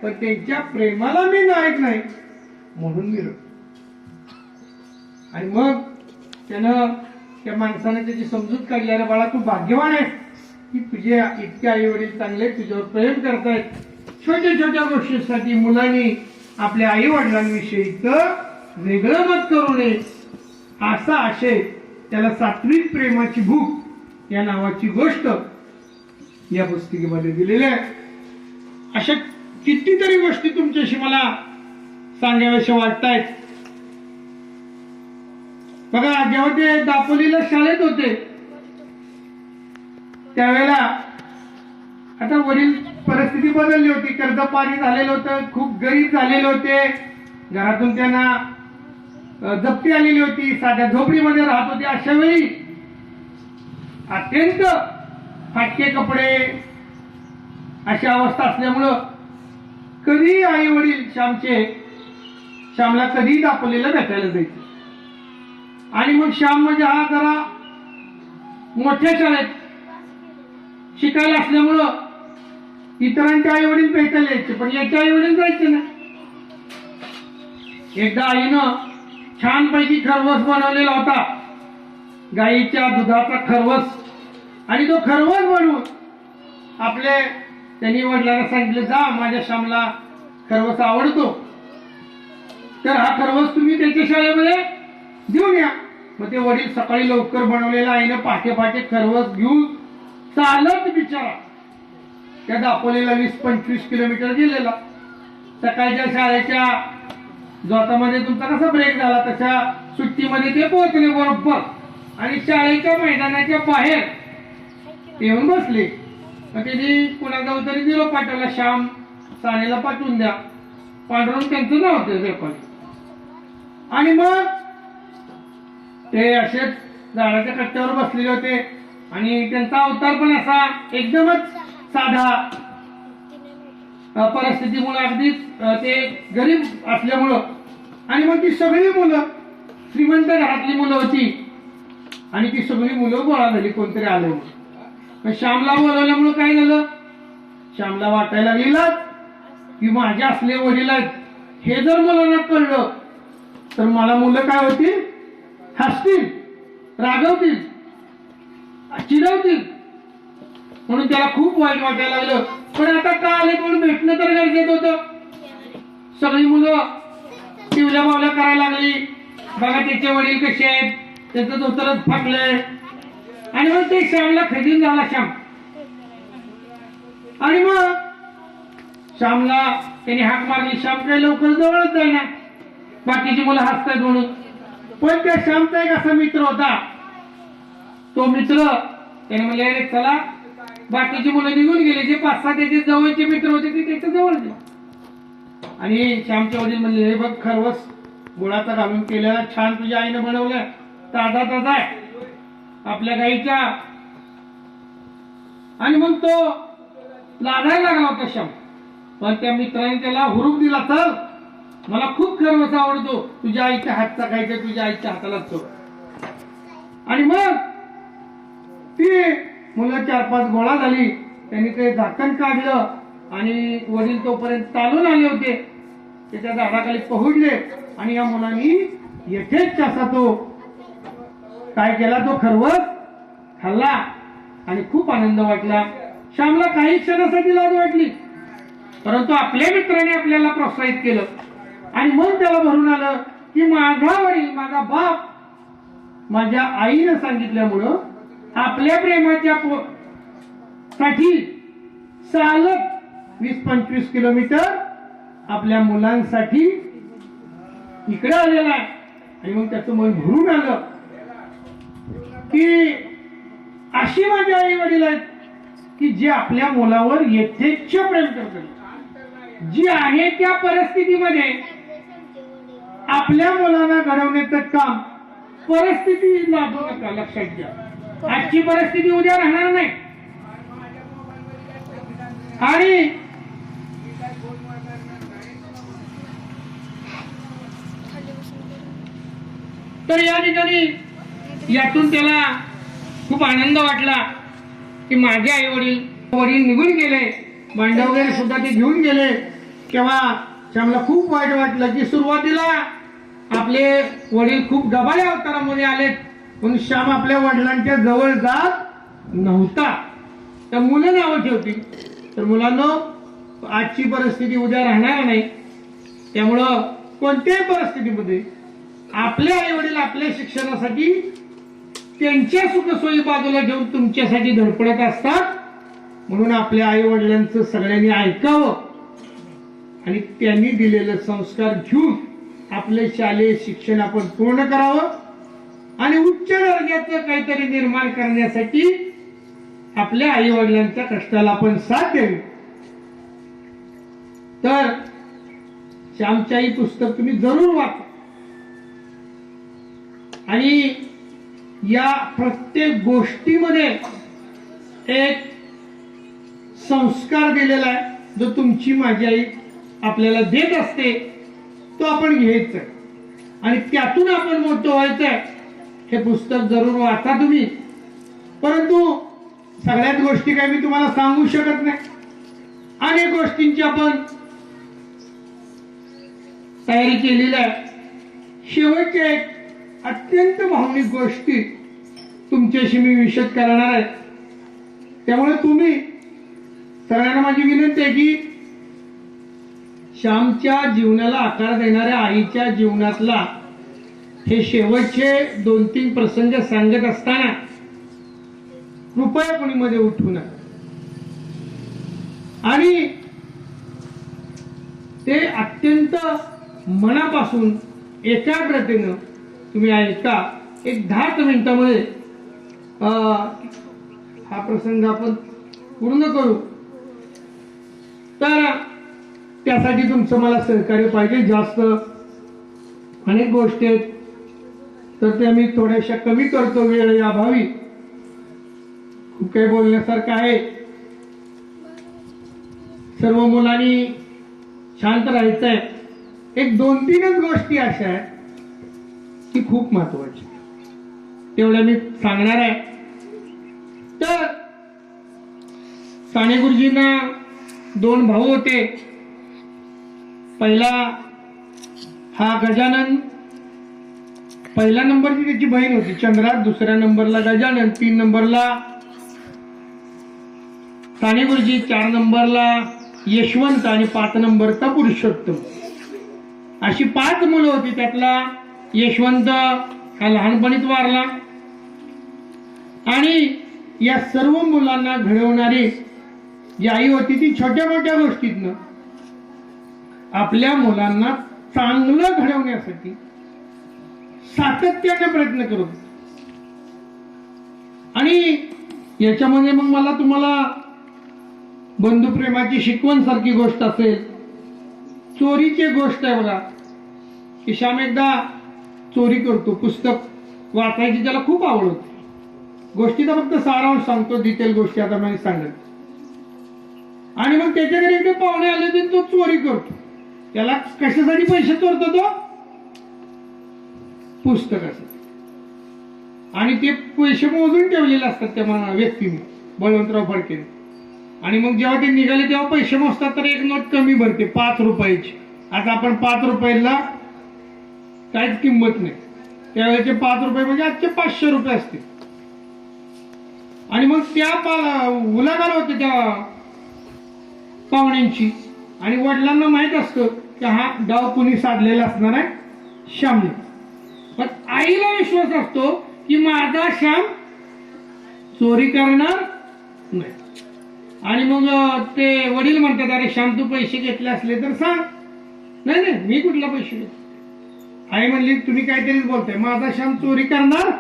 पण त्यांच्या प्रेमाला मी नाहीत नाही म्हणून मी रडतो. आणि मग त्यानं त्या माणसाने त्याची समजूत काढली. अरे बाळा, तू भाग्यवान आहेस की तुझे इतके आई वडील चांगले तुझ्यावर प्रेम करतायत. छोट्या छोट्या गोष्टींसाठी मुलांनी आपल्या आई वडिलांविषयी वेगळं मत करू नये, असा आशय त्याला सात्विक प्रेमाची भूक या नावाची गोष्ट या पुस्तिकेमध्ये दिलेली आहे. अशा कितीतरी गोष्टी तुमच्याशी मला सांगाव्याशा वाटतायत. बघा, जेव्हा ते दापोलीला शाळेत होते त्यावेळेला आता वडील परिस्थिती बदलली होती, कर्जपारी झालेलं होतं, खूप गरीब झालेले होते, घरातून त्यांना जप्ती आलेली होती, साध्या झोपडीमध्ये राहत होते. अशा वेळी अत्यंत फाटके कपडे अशी अवस्था असल्यामुळं कधी आई वडील श्यामला कधी दापोलीला भेटायला जायचे. आणि मग श्याम म्हणजे हा जरा मोठ्या शाळेत शिकायला असल्यामुळं इतरांचे आई वडील भेटायला यायचे, पण याचे आई वडील जायचे ना. एकदा आईनं छानपैकी खरवस बनवलेला होता, गाईच्या दुधाचा खरवस, आणि तो खरवस बनवून त्यांनी वडिलांना सांगितलं, जा माझ्या श्यामला खरवस आवडतो, तर हा खरवस तुम्ही त्याच्या शाळेमध्ये देऊन या. मग ते वडील सकाळी लवकर बनवलेला आईनं पहाटे पहाटे खरवस घेऊन चालत बिचारा त्या दापोलीला 20-25 किलोमीटर गेलेला. सकाळच्या शाळेच्या जोतामध्ये तुमचा कसा ब्रेक झाला तशा सुट्टीमध्ये ते पोहोचले बरोबर, आणि शाळेच्या मैदानाच्या बाहेर ते येऊन बसले. मग त्यांनी कुणाला तरी निरोप पाठवला, श्याम सानेला पाठवून द्या, पांडुरंग त्यांचं नाव होतं रेकॉर्ड. आणि मग ते असेच झाडाच्या कट्ट्यावर बसलेले होते, आणि त्यांचा अवतार पण असा एकदमच साधा, परिस्थितीमुळे अगदीच ते गरीब असल्यामुळं. आणि मग ती सगळी मुलं श्रीमंत घरातली मुलं होती, आणि ती सगळी मुलं गोळा झाली, कोणतरी आलं. श्यामला बोलवल्यामुळं काय झालं, श्यामला वाटायला लागलेला की माझे असले वडील आहेत, हे जर मुलांना कळलं तर मला मुलं काय होतील, हसतील, रागवतील, चिडवतील, म्हणून त्याला खूप वाईट वाटायला लागलं. पण आता का आले म्हणून भेटणं तर गरजेचं होतं. सगळी मुलं टिवल्या बावल्या करायला लागली, बघा त्याचे वडील कसे आहेत, त्याचं धोतरच फाटलंय. आणि मग ते श्यामला खजीन झाला श्याम. आणि मग श्यामला त्याने हाक मारली, श्याम काही लवकर जवळच जाईना, बाकीची मुलं हसतायत म्हणून. पण त्या श्यामचा एक असा मित्र होता, तो मित्र त्याने म्हणले, अरे चला, बाकीची मुलं निघून गेले, जे 5-6 त्याचे जवळचे मित्र होते ते त्याच्या जवळ गेले. आणि श्यामच्या वडील म्हणले, हे बघ खरवस गुळाचा घालून केलेला छान तुझ्या आईनं बनवलं, ताजा ताजा आहे आपल्या गाईच्या. आणि मग तो लागायला लागला होता श्याम, पण त्या मित्राने त्याला हुरूप दिला, चल मला खूप खरवस आवडतो, तुझ्या आईच्या हातचा खायचा, तुझ्या आईच्या हाताला चव. आणि मग ती मुलं 4-5 गोळा झाली, त्यांनी ते झाकण काढलं, आणि वडील तोपर्यंत चालून आले होते, त्याच्या झाडाखाली पहुडले, आणि या मुलांनी येथेच असा तो काय केला, तो खरवस खाल्ला, आणि खूप आनंद वाटला. श्यामला काही क्षणासाठी लाज वाटली, परंतु आपल्या मित्राने आपल्याला प्रोत्साहित केलं, आणि मग त्याला भरून आलं की माझा वडील, माझा बाप माझ्या आईनं सांगितल्यामुळं आपल्या प्रेमाच्या साठी चालत 20-25 किलोमीटर आपल्या मुलांसाठी इकडे आलेला आहे. आणि मग त्याचं मन भरून आलं की अशी माझी आई वडील आहेत की जे आपल्या मुलावर यथेच्छ प्रेम करतात, जी आहे त्या परिस्थितीमध्ये आपल्या मुलांना घडवण्याचं काम. परिस्थिती लागू नका, लक्षात घ्या, आजची परिस्थिती उद्या राहणार नाही. आणि तर या ठिकाणी यातून त्याला खूप आनंद वाटला की माझे आई वडील निघून गेले, भांडं वगैरे सुद्धा ते घेऊन गेले. तेव्हा श्यामला खूप वाईट वाटलं की सुरुवातीला आपले वडील खूप गबाळ्या अवतारामध्ये आलेत, म्हणून श्याम आपल्या वडिलांच्या जवळ जात नव्हता. तर मुलं नावं ठेवतील. तर मुलांना आजची परिस्थिती उद्या राहणार नाही, त्यामुळं कोणत्याही परिस्थितीमध्ये आपले आई वडील आपल्या शिक्षणासाठी त्यांच्या सुखसोयी बाजूला घेऊन तुमच्यासाठी धडपडत असतात. म्हणून आपल्या आई वडिलांचं सगळ्यांनी ऐकावं आणि त्यांनी दिलेले संस्कार घेऊन आपले शालेय शिक्षण आपण पूर्ण करावं आणि उच्च दर्जाचं काहीतरी निर्माण करण्यासाठी आपल्या आई वडिलांच्या कष्टाला आपण साथ द्यावी. तर श्यामच्याई पुस्तक तुम्ही जरूर वाचा आणि या प्रत्येक गोष्टीमध्ये एक संस्कार दिलेला आहे जो तुमची माझी आई आपल्याला देत असते, तो आपण घ्यायचा आणि त्यातून आपण मोठं व्हायचंय. हे पुस्तक जरूर वाचा तुम्ही. परंतु सगळ्याच गोष्टी काही मी तुम्हाला सांगू शकत नाही. अनेक गोष्टींची आपण तयारी केलेली आहे. शेवटच्या एक अत्यंत भावनिक गोष्टी तुमच्याशी मी विशद करणार आहे. त्यामुळे तुम्ही सगळ्यांना माझी विनंती आहे की श्यामच्या जीवनाला आकार देणाऱ्या आईच्या जीवनातला हे शेवटचे 2-3 प्रसंग सांगत असताना कृपया कोणी मध्ये उठू नका आणि ते अत्यंत मनापासून एकाग्रतेनं तुम्ही ऐका. एक 10 मिनिटामध्ये हा प्रसंग आपण पूर्ण करू. तर त्यासाठी तुमचं मला सहकार्य पाहिजे. जास्त अनेक गोष्टी आहेत तर त्या मी थोड्याशा कमी करतो वेळ अभावी. खूप काही बोलण्यासारखं आहे. सर्व मुलांनी शांत राहायचंय. एक 2-3च गोष्टी अशा आहेत की खूप महत्वाची, तेवढ्या मी सांगणार आहे. तर साने गुरुजींना 2 भाऊ होते. पहिला हा गजानन, पहिल्या नंबरची त्याची बहीण होती चंद्रा, दुसऱ्या नंबरला गजानन, 3 नंबरला साने गुरुजी, 4 नंबरला यशवंत आणि 5 नंबरचा पुरुषोत्तम. अशी 5 मुलं होती. त्यातला यशवंत हा लहानपणीच वारला आणि या सर्व मुलांना घडवणारी जी आई होती ती छोट्या मोठ्या गोष्टीतनं आपल्या मुलांना चांगलं घडवण्यासाठी सातत्याने प्रयत्न करत होती. आणि याच्यामध्ये मग मला तुम्हाला बंधुप्रेमाची शिकवण सारखी गोष्ट असेल. चोरीची गोष्ट आहे बघा की श्याम एकदा चोरी करतो. पुस्तक वाचायची त्याला खूप आवड होती. गोष्टीचा फक्त सारांश सांगतो, डिटेल गोष्टी आता मी सांगत. आणि मग त्याच्या घरी एकदा पाहुणे आले तर तो चोरी करतो. त्याला कशासाठी पैसे चोरतो तो? पुस्तकासाठी. आणि ते पैसे मोजून ठेवलेले असतात त्या व्यक्तीने, बळवंतराव फडके. आणि मग जेव्हा ते निघाले तेव्हा पैसे मोजतात तर एक नोट कमी भरते 5 रुपयाची. आता आपण 5 रुपयाला काहीच किंमत नाही. त्यावेळेचे 5 रुपये म्हणजे आजचे 500 रुपये असते. आणि मग त्या उलाढाल होते त्या पाहुण्यांची. आणि वडिलांना माहित असतं की हा डाव कुणी साधलेला असणार आहे, श्यामने. पण आईला विश्वास असतो की माझा श्याम चोरी करणार नाही. आणि मग ते वडील म्हणतात अरे श्याम तू पैसे घेतले असले तर सांग. नाही नाही मी कुठला पैसे घेतले. आई म्हणली तुम्ही काहीतरीच बोलताय, माझा श्याम चोरी करणार.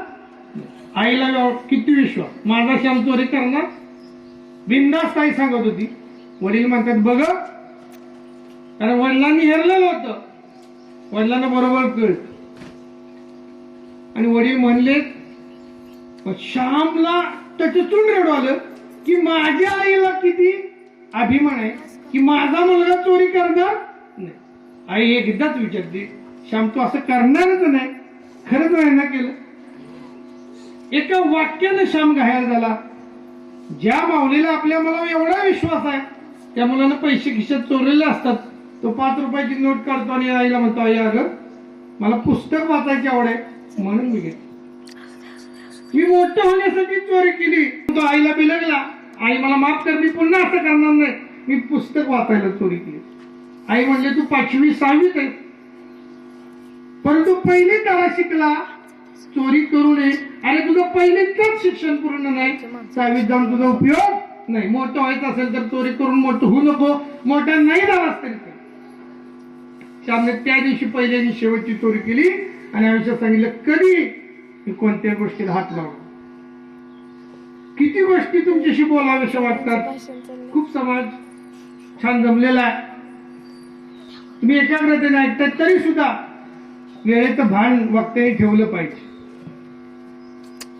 आईला किती विश्वास, माझा श्याम चोरी करणार. बिनधास्त आई सांगत होती. वडील म्हणतात बघ, कारण वडिलांनी हेरलेलं होतं, वडिलांना बरोबर कळत. आणि वडील म्हणले श्यामला त्याचं तोंड रडू आलं की माझ्या आईला किती अभिमान आहे की माझा मुलगा चोरी करणार नाही. आई एकदाच विचारते, श्याम तू असं करणारच नाही, खरंच नाही ना केलं? एका वाक्यानं श्याम घायल झाला. ज्या माऊलीला आपल्या मुलावर एवढा विश्वास आहे, त्या मुलानं पैसे खिशात चोरलेले असतात, तो 5 रुपयाची नोट काढतो आणि आईला म्हणतो, आई अगं मला पुस्तक वाचायची आवड आहे म्हणून मी घेतलं. मी मोठं होण्यासाठी चोरी केली. तो आईला बिलगला, आई मला माफ कर, मी पुन्हा असं करणार नाही, मी पुस्तक वाचायला चोरी केली. आई म्हणले तू 5वी 6वीत आहे, परंतु पहिली शाळा शिकला, चोरी करू नये. अरे तुझं पहिलीच शिक्षण पूर्ण नाही, 6वीत जाऊन तुझा उपयोग नाही. मोठं व्हायचं असेल तर चोरी करून मोठं होऊ नको, मोठा नाही झालास तरी. श्यामने त्या दिवशी पहिल्या आणि शेवटची चोरी केली आणि आयुष्यात सांगितलं कधी मी कोणत्या गोष्टीला हात लावला. किती गोष्टी तुमच्याशी बोलाव्याशा वाटतात. खूप समाज छान जमलेला आहे, तुम्ही एकाग्रतेने ऐकतात, तरी सुद्धा वेळेचं भान वक्त्याने ठेवलं पाहिजे.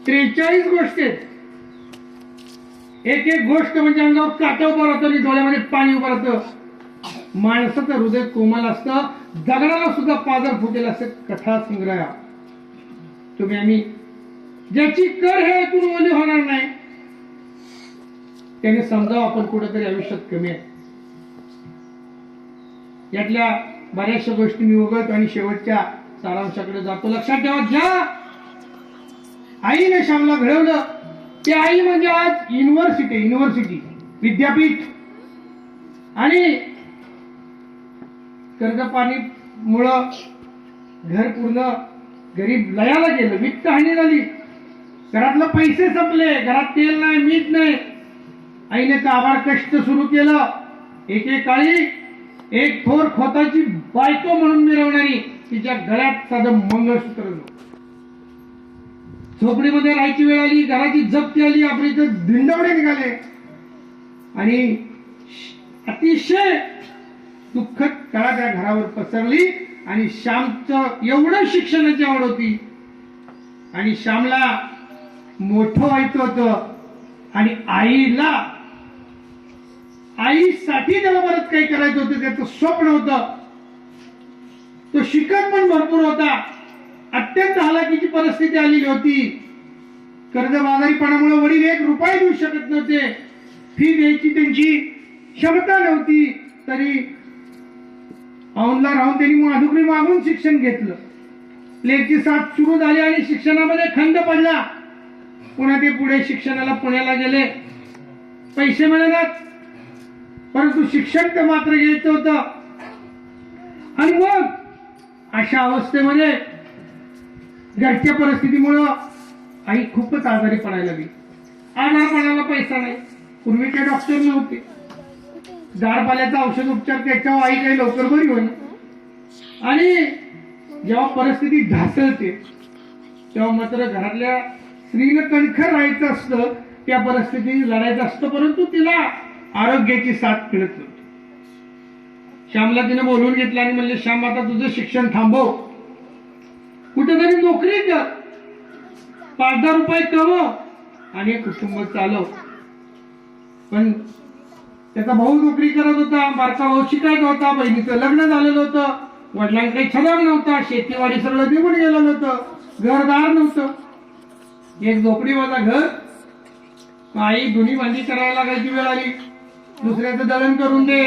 43 गोष्टी आहेत. एक एक गोष्ट म्हणजे अंगावर काटा उभा राहतो आणि डोळ्यामध्ये पाणी उभं राहतं. माणसाचं हृदय कोमल असतं, दगडाला सुद्धा पाजर फुटेल असं कथा संग्रह. तुम्ही आम्ही ज्याची कर हे ऐकून ओली होणार नाही, त्याने समजावं आपण कुठेतरी आयुष्यात कमी आहे. यातल्या बऱ्याचशा गोष्टी मी वगळतो आणि शेवटच्या सारांशाकडे जातो. लक्षात ठेवा, ज्या आईने श्यामला घडवलं ती आई म्हणजे आज युनिव्हर्सिटी विद्यापीठ. आणि कर्ज पाणी मुळे घर पूर्ण गरीब लयाला गेलं, वित्त हानी झाली, घरातलं पैसे संपले, घरात तेल नाही, मीठ नाही. आईने काबाड कष्ट सुरू केलं. एकेकाळी एक थोर खोताची बायको म्हणून मिरवणारी, तिच्या गळ्यात साधं मंगळसूत्र नव्हतं. झोपडीमध्ये राहायची वेळ आली, घराची जप्ती आली, आपल्या इथं धिंडवडे निघाले आणि अतिशय दुःखद काळा त्या घरावर पसरली. आणि श्यामचं एवढं शिक्षणाची आवड होती आणि श्यामला मोठं व्हायचं होतं आणि आईसाठी त्याला बरंच काही करायचं होतं, त्याचं स्वप्न होतं. तो शिकत पण भरपूर होता. अत्यंत हालाकीची परिस्थिती आलेली होती. कर्जबाजारीपणामुळे वडील 1 रुपया देऊ शकत नव्हते, फी द्यायची त्यांची क्षमता नव्हती. तरी औंधला राहून त्यांनी माधुकरी मागून शिक्षण घेतलं. लेखची साथ सुरू झाली आणि शिक्षणामध्ये खंड पडला. पुन्हा ते पुढे शिक्षणाला पुण्याला गेले. पैसे मिळणार, परंतु शिक्षण तर मात्र घ्यायचं होतं. आणि मग अशा अवस्थेमध्ये घरच्या परिस्थितीमुळं आई खूपच आजारी पडायला लागली. आजारपणाला पैसा नाही, पूर्वी काही डॉक्टर नव्हते. झाडपाल्याचा औषध उपचार त्याच्यावर आई काही लवकर बरी होईल. आणि जेव्हा परिस्थिती ढासळते तेव्हा मात्र घरातल्या स्त्रीनं कणखर राहायचं असतं, त्या परिस्थितीने लढायचं असतं, परंतु तिला आरोग्याची साथ मिळत नव्हती. श्यामला तिने बोलवून घेतलं आणि म्हणले, श्याम आता तुझं शिक्षण थांबव, कुठेतरी नोकरी कर, 5-10 रुपये कमव आणि कुटुंब चालव. पण त्याचा भाऊ नोकरी करत होता, बारका भाऊ शिकायचा होता, बहिणीचं लग्न झालेलं होतं, वडिलांना काही छदाम नव्हता, शेतीवाडी सगळं निघून गेलेलं होतं, घरदार नव्हतं, एक झोपडीवाला घर. आई धुनी भांडी करायला लागायची वेळ आली, दुसऱ्याचं दळण करून दे.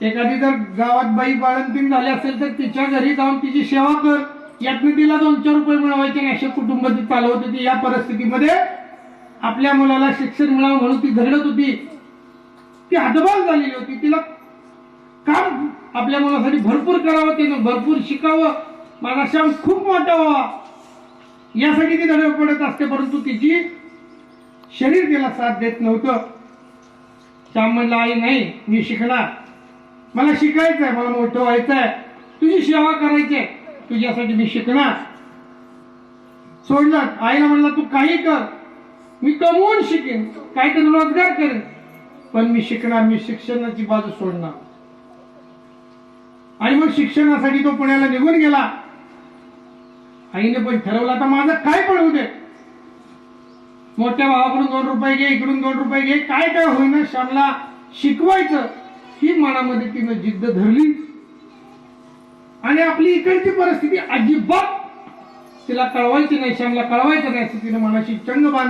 एखादी जर गावात बाई बाळंतीण झाली असेल तर तिच्या घरी जाऊन तिची सेवा कर, यातनं तिला 2-4 रुपये मिळवायचे आणि अशा कुटुंब ती चालवत होती. या परिस्थितीमध्ये आपल्या मुलाला शिक्षण मिळावं म्हणून ती झगडत होती, ती हतबल झालेली होती. तिला काम आपल्या मुलासाठी भरपूर करावं, त्यानं भरपूर शिकावं, माझा श्याम खूप मोठा व्हावा यासाठी ती धडपड पडत असते. परंतु तिची शरीर तिला साथ देत नव्हतं. श्याम म्हणला, आई नाही, मी शिकणार, मला शिकायचं आहे, मला मोठं व्हायचं आहे, तुझी सेवा करायची आहे, तुझ्यासाठी मी शिकणार. सोडलं. आईला म्हणला, तू काही कर, मी कमवून शिकेन, काहीतरी रोजगार करेन, पण मी शिकणार, मी शिक्षणाची बाजू सोडणार. आणि मग शिक्षणासाठी तो पुण्याला निघून गेला. आईने पण ठरवलं, आता माझं काय पण होऊ दे, मोठ्या भावाकडून 2 रुपये घे, इकडून 2 रुपये घे, काय काय होईना श्यामला शिकवायचं ही मनामध्ये तिनं जिद्द धरली. आणि आपली इकडची परिस्थिती अजिबात तिला कळवायची नाही, श्यामला कळवायचं नाही असं तिनं मनाशी चंग बांधली.